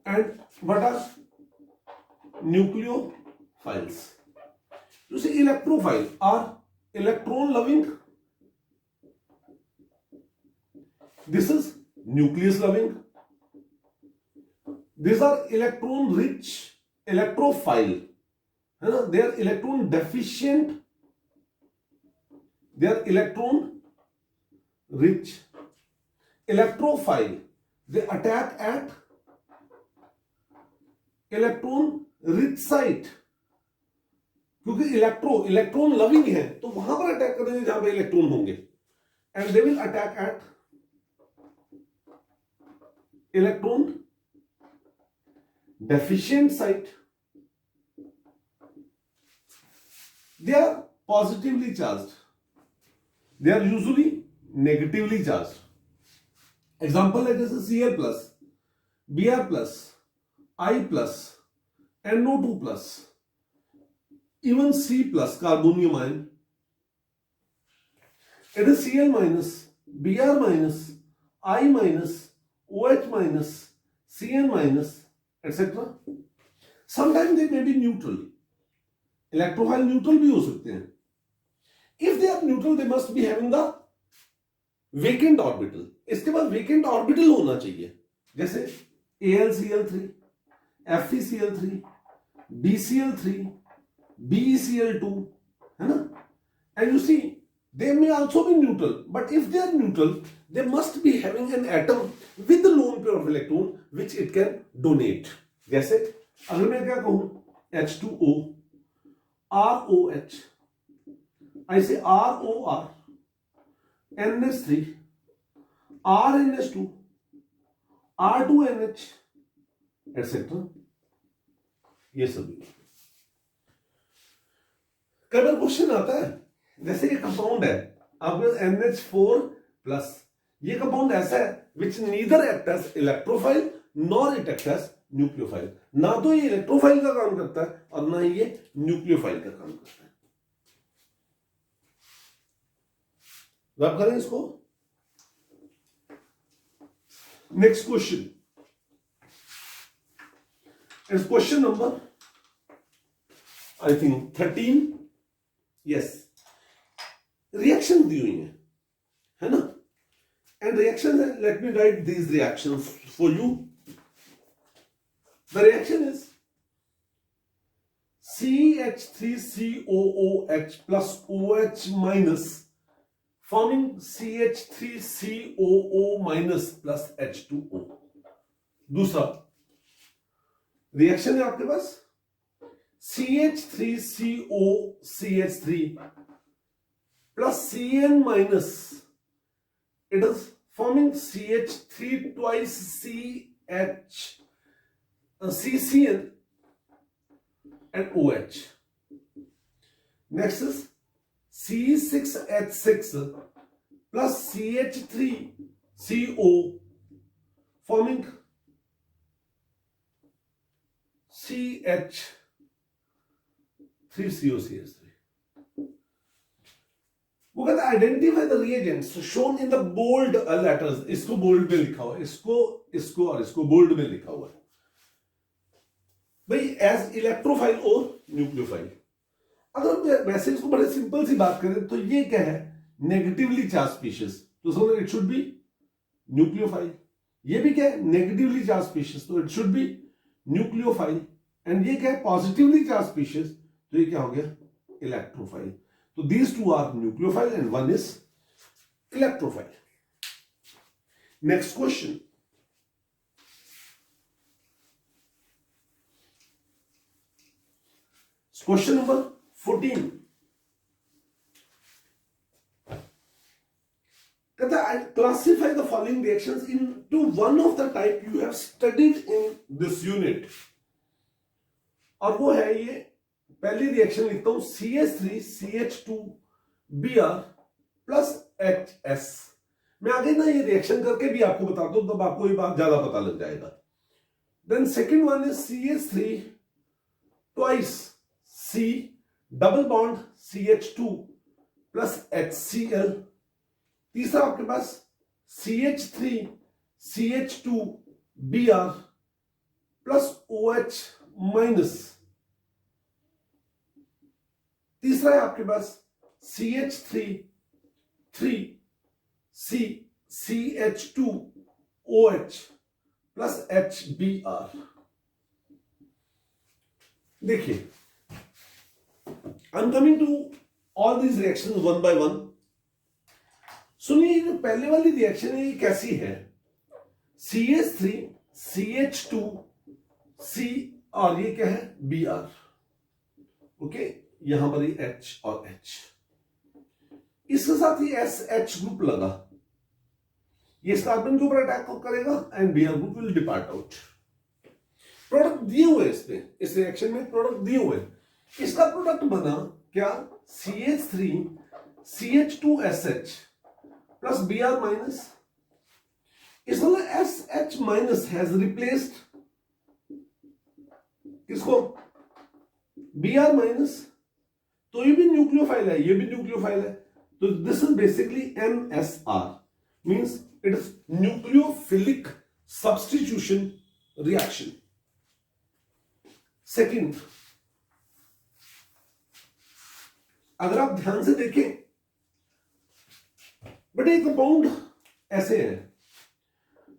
and what are nucleophiles? You see, electrophile are electron loving. This is nucleus loving. These are electron rich electrophile. They are electron deficient. They are electron rich electrophile. They attack at electron rich site. क्योंकि इलेक्ट्रॉन लविंग है, तो वहां पर अटैक करेंगे जहां पे इलेक्ट्रॉन होंगे, and they will attack eight electron deficient site. They are positively charged. They are usually negatively charged. Example like this is Cl plus, Br plus, I plus, NO2 plus, even C plus carbonium ion. It is Cl minus, Br minus, I minus, OH minus, Cn minus, etc. Sometimes they may be neutral. Electrophile neutral भी हो सकते हैं. If they are neutral, they must be having the vacant orbital. इसके बाद vacant orbital होना चाहिए, जैसे AlCl3, FeCl3, BCl3, BeCl2, है ना? And you see, they may also be neutral, but if they are neutral, they must be having an atom with the lone pair of electron which it can donate. जैसे अगर मैं क्या कहूं H2O, ROH, I say ROR, NH3, RNH2, R2NH, etc. ये सभी. कई बार क्वेश्चन आता है, जैसे ये कंपाउंड है आपके NH4 प्लस, ये कंपाउंड ऐसा है which neither act as electrophile nor it act as nucleophile. ना तो ये इलेक्ट्रोफाइल का काम करता है और ना ये न्यूक्लियोफाइल का काम करता है. रब करें इसको. Next question is question number I think 13. Yes, reaction दी हुई है ना, and reaction, let me write these reactions for you. The reaction is CH3COOH plus OH minus forming CH3COO minus plus H2O. दूसरा रिएक्शन है आपके पास CH3COCH3 plus Cn minus, it is forming CH3 twice CCN and OH. Next is C6H6 plus CH3CO forming CH3COCH3. वो कहता है identify the reagents shown in the bold letters. इसको बोल्ड में लिखा हुआ है, इसको और इसको बोल्ड में लिखा हुआ है भाई, एज इलेक्ट्रोफाइल और न्यूक्लियोफाइल. अगर मैसेज को बड़े सिंपल सी बात करें तो ये क्या है, नेगेटिवली चार्ज स्पीशीज, तो समझो इट शुड बी न्यूक्लियोफाइल. ये भी क्या है, नेगेटिवली चार्ज स्पीशीज, तो it should be nucleophile. And ये क्या है, पॉजिटिवली चार्ज स्पीशीज, तो ये क्या हो गया, electrophile. So these two are nucleophile and one is electrophile. Next question. Question number 14. Classify the following reactions into one of the type you have studied in this unit. और वो है ये पहली रिएक्शन लिखता हूं CH3CH2Br प्लस HS. मैं आगे ना ये रिएक्शन करके भी आपको बताता हूं, तब आपको ये बात ज्यादा पता लग जाएगा. Then second one is CH3 twice C double bond CH2 plus HCl. तीसरा आपके पास CH3CH2Br प्लस OH माइनस. तीसरा है आपके पास CH3CH2OH प्लस HBr. देखिए, I am coming to all these reactions one by one. सुनिए, जो पहले वाली रिएक्शन है ये कैसी है, CH3CH2C और ये क्या है Br. ओके, यहां पर ही H और H, इसके साथ ही SH ग्रुप लगा, ये इस कार्बन के ऊपर अटैक करेगा and Br group will depart out. Product दिए हुए इसमें, इस रिएक्शन में प्रोडक्ट दिए हुए, इसका प्रोडक्ट बना क्या, CH3 CH2SH plus Br minus, इस मतलब SH माइनस हैज रिप्लेस्ड किसको, Br माइनस, तो ये भी न्यूक्लियोफाइल है, ये भी न्यूक्लियोफाइल है, तो this is basically NSR, means it is nucleophilic substitution reaction. Second, अगर आप ध्यान से देखें बट ये कंपाउंड ऐसे है,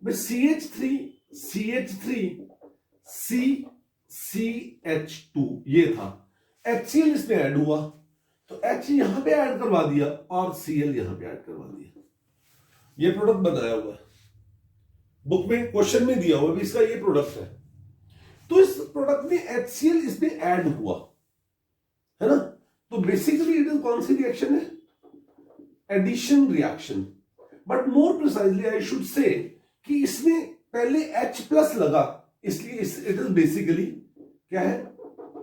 बट CH3 CH3 CH2 ये था, HCl इसमें ऐड हुआ तो H यहां पे ऐड करवा दिया और Cl यहां पे ऐड करवा दिया, ये प्रोडक्ट बनाया हुआ है, बुक में क्वेश्चन में दिया हुआ इसका ये प्रोडक्ट है। तो इस प्रोडक्ट में HCl इसमें ऐड हुआ है ना, तो बेसिकली इट इज कौन सी रिएक्शन है, addition reaction, but more precisely I should say कि इसमें पहले H प्लस लगा, इसलिए इट इज बेसिकली क्या है,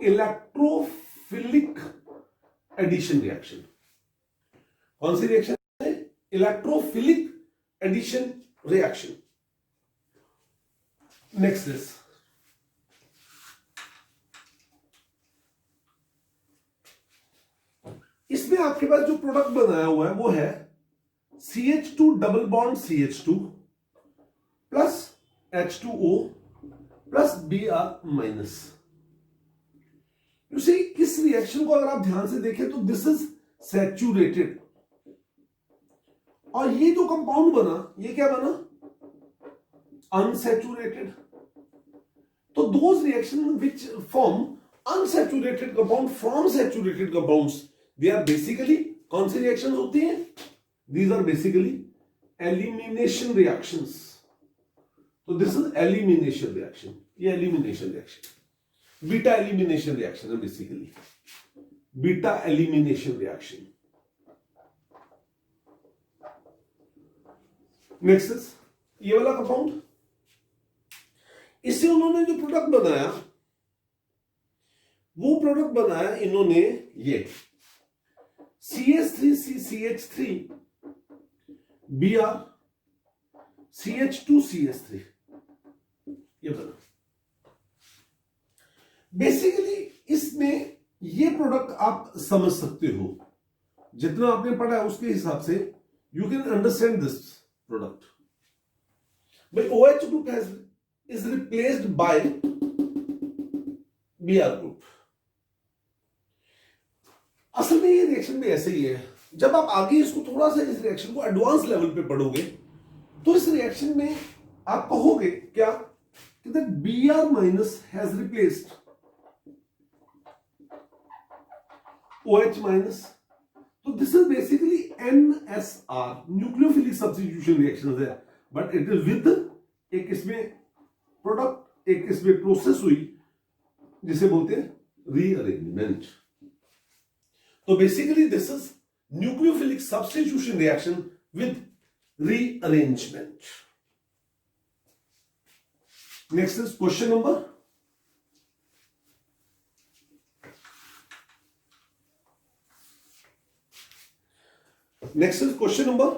इलेक्ट्रोफिलिक एडिशन रिएक्शन। कौन सी रिएक्शन है, electrophilic addition reaction. Next is इसमें आपके पास जो प्रोडक्ट बनाया हुआ है वो है CH2 double bond CH2 plus H2O plus Br minus. You see इस रिएक्शन को अगर आप ध्यान से देखें तो दिस इज सैचुरेटेड, और ये जो कंपाउंड बना ये क्या बना, अनसैचुरेटेड। तो those reaction which form unsaturated compound from saturated compounds, they are basically कौन सी रिएक्शन होती हैं, these are basically elimination reactions. तो दिस इज एलिमिनेशन रिएक्शन, ये elimination reaction, beta elimination reaction है basically, beta elimination reaction. Next is ये वाला कंपाउंड, इससे उन्होंने जो प्रोडक्ट बनाया वो प्रोडक्ट बनाया इन्होंने ये CH3CCH3 Br CH2CH3 ये बना। बेसिकली इसमें ये प्रोडक्ट आप समझ सकते हो, जितना आपने पढ़ा है उसके हिसाब से you can understand this product. भाई OH group is replaced by Br group। असल में ये रिएक्शन भी ऐसे ही है, जब आप आगे इसको थोड़ा सा इस रिएक्शन को एडवांस लेवल पे पढ़ोगे तो इस रिएक्शन में आप कहोगे क्या कि that Br minus has replaced OH minus, तो this is basically NSR, nucleophilic substitution reaction है, बट इट इज विद एक इसमें प्रोडक्ट, एक इसमें प्रोसेस हुई जिसे बोलते हैं रीअरेंजमेंट। तो basically this is nucleophilic substitution reaction with rearrangement. Next is question number question number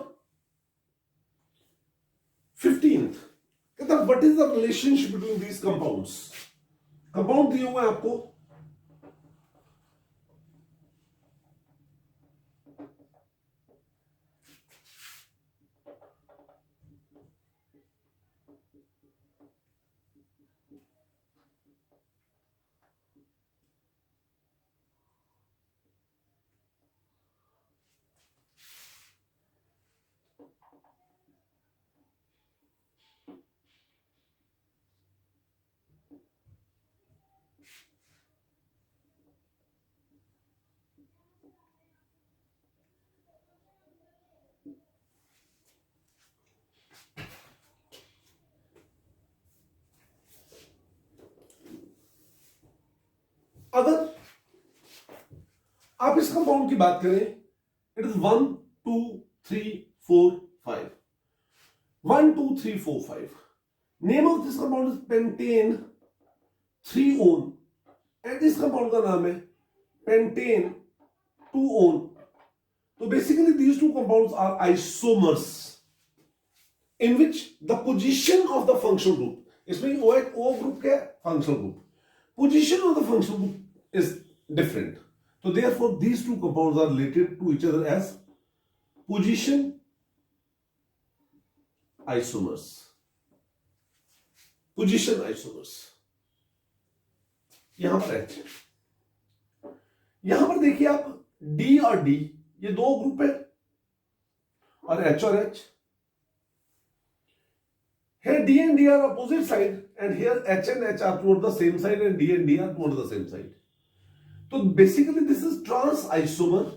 15th, कहता what is the relationship between these compounds. Compound दिए हुए हैं आपको, अगर इस कंपाउंड की बात करें, it is 1 2 3 4 5, 1 2 3 4 5. Name of this compound is pentane 3-on and इस कंपाउंड का नाम है पेंटेन 2-on. तो basically these two compounds are isomers in which the position of the functional group, इसमें O group क्या है? Functional group. Position of the functional group is different. So therefore these two compounds are related to each other as position isomers. Position isomers. यहां पर H, यहां पर देखिए आप D और D ये दो ग्रुप है, और H और H. Here D and D are opposite side and here H and H are toward the same side and D and D are toward the same side. So basically this is trans isomer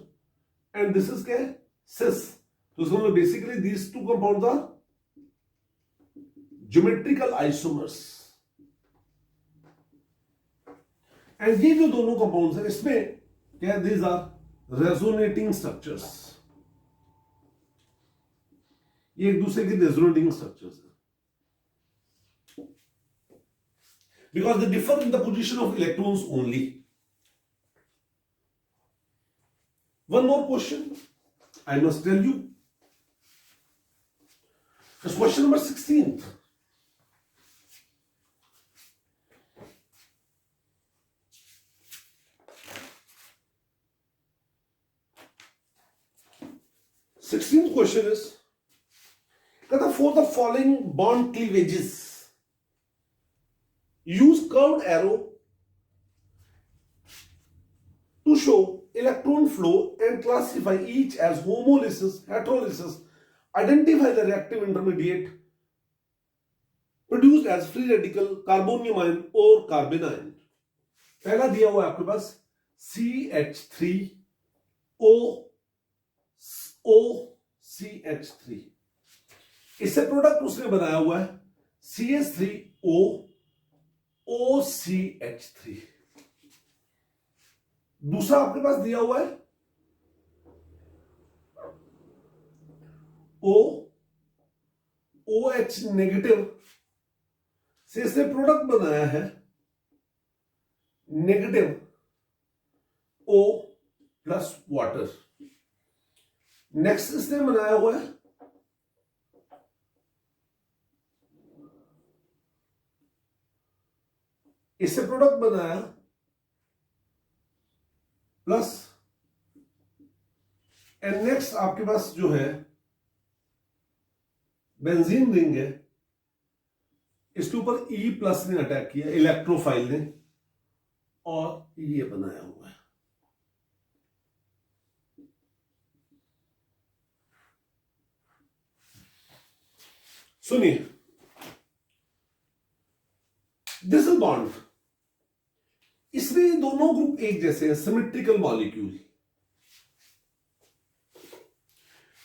and this is क्या है? Cis. तो इसमें basically these two compounds are geometrical isomers. And ये जो दोनों compounds हैं इसमें क्या है? These are resonating structures. ये एक दूसरे की resonating structures हैं. Because they differ in the position of electrons only. One more question I must tell you. It's question number 16. Sixteenth question is that for the following bond cleavages, use curved arrow to show electron flow and classify each as homolysis, heterolysis, identify the reactive intermediate produced as free radical, carbonium ion or carbon ion. पहला दिया हुआ है आपके पास CH3OCH3, इससे प्रोडक्ट उसने बनाया हुआ है CH3OOCH3. दूसरा आपके पास दिया हुआ है OH नेगेटिव से इसने प्रोडक्ट बनाया है negative O plus water. Next इसने बनाया हुआ है इससे प्रोडक्ट बनाया प्लस, एंड नेक्स्ट आपके पास जो है बेंजीन रिंग है, इसके ऊपर E प्लस ने अटैक किया इलेक्ट्रोफाइल ने, और ये बनाया हुआ है. सुनिए, दिस इज बॉन्ड. इसमें दोनों ग्रुप एक जैसे हैं, सिमेट्रिकल मॉलिक्यूल.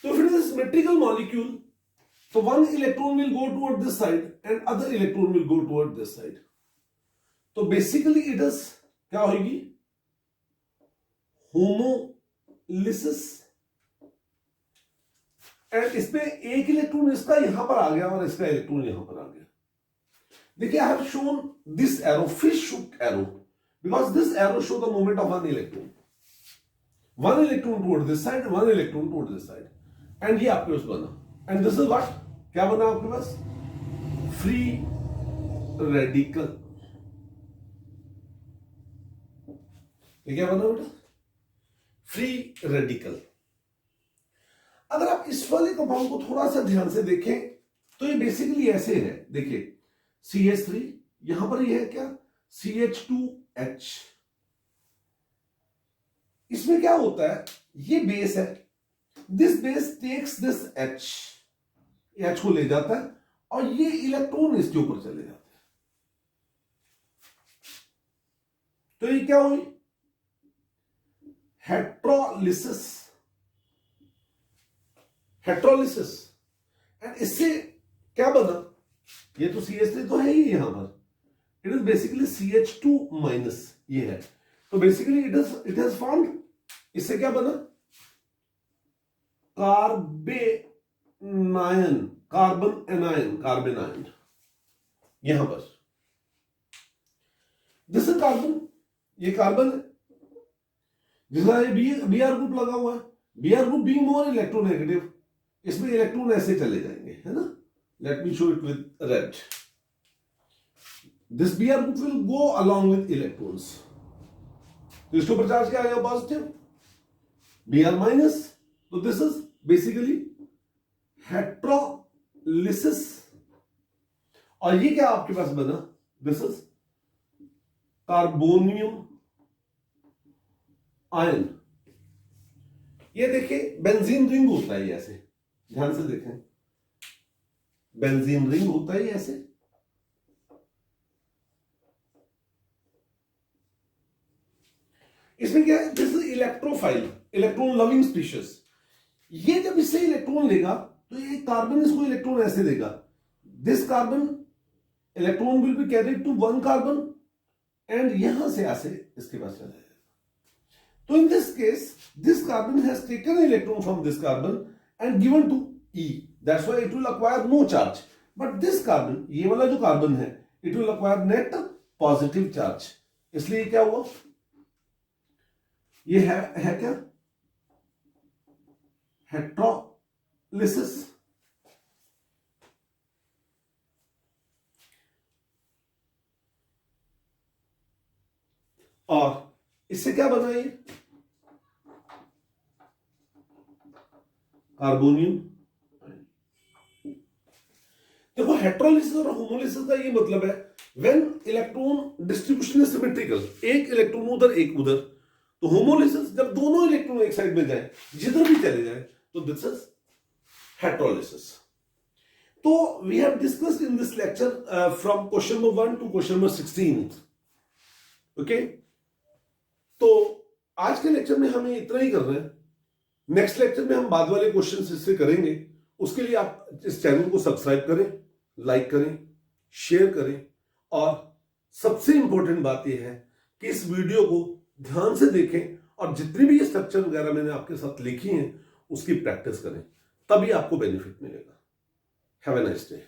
तो फिर सिमेट्रिकल मॉलिक्यूल, तो one electron will go toward this side and other electron will go toward this side. तो बेसिकली इट इज क्या होगी? होमोलिसिस. एंड इसमें एक इलेक्ट्रॉन इसका यहां पर आ गया और इसका इलेक्ट्रॉन यहां पर आ गया. देखिए, I have shown this arrow, fish hook arrow, because this arrow show the movement of one electron toward this side, one electron toward this side, and ये आपके पास बना. and this is what, क्या बना आपके पास? Free radical. ये क्या बना बेटा? Free radical. अगर आप इस वाले कंपाउंड को थोड़ा सा ध्यान से देखें तो ये बेसिकली ऐसे है. देखिए, CH3, यहां पर ये है क्या? CH2H. इसमें क्या होता है? ये बेस है, this base takes this H को ले जाता है और ये इलेक्ट्रॉन इसके ऊपर चले जाते हैं. तो ये क्या हुई? हेट्रोलिसिस. एंड इससे क्या बना? ये तो CH3 तो है ही यहां पर, it is basically CH2 minus ये है. तो बेसिकली इट हैज फॉर्म्ड इससे क्या बना, कार्बेनायन, कार्बन एनायन, कार्बेनायन यहां पर। दिस इज कार्बन, ये कार्बन है जिसका बी आर ग्रुप लगा हुआ है। B R group being more electronegative, इसमें इलेक्ट्रॉन ऐसे चले जाएंगे, है ना। Let me show it with red. This B R group will go along with electrons, तो इसके ऊपर चार्ज क्या आएगा, पॉजिटिव, बी आर माइनस। तो दिस इज बेसिकली हेट्रोलिसिस, और ये क्या आपके पास बना, दिस इज कार्बोनियम आयन। ये देखिए बेंजीन रिंग होता है ऐसे, ध्यान से देखें, बेंजीन रिंग होता है ऐसे। इसमें क्या है, this is electrophile, electron loving species. ये जब इससे इलेक्ट्रॉन लेगा तो ये कार्बन इसको इलेक्ट्रॉन ऐसे देगा, this carbon electron will be carried to one carbon and यहां से ऐसे इसके पास चला जाएगा। तो in this case, this carbon has taken an electron from this carbon and given to E. That's why it will acquire no charge. But this carbon, ये वाला जो कार्बन है, it will acquire net positive charge. इसलिए क्या हुआ, ये है क्या, हेट्रोलिसिस। और इससे क्या बना, ये कार्बोनियम। देखो हेट्रोलिसिस और होमोलिसिस का ये मतलब है, when electron distribution is symmetrical, एक इलेक्ट्रॉन उधर एक उधर, तो होमोलिसिस जब दोनों इलेक्ट्रॉन एक साइड में जाए, जिधर भी चले जाए, तो दिस इज हेट्रोलिसिस। तो we have discussed in this lecture from question number 1 to question number 16। Okay, तो आज के लेक्चर में हमें इतना ही कर रहे हैं। नेक्स्ट लेक्चर में हम बाद वाले क्वेश्चन इससे करेंगे। उसके लिए आप इस चैनल को सब्सक्राइब करें, लाइक करें, शेयर करें, और सबसे इंपॉर्टेंट बात यह है कि इस वीडियो को ध्यान से देखें और जितनी भी स्ट्रक्चर वगैरह मैंने आपके साथ लिखी हैं उसकी प्रैक्टिस करें, तभी आपको बेनिफिट मिलेगा। Have a nice day.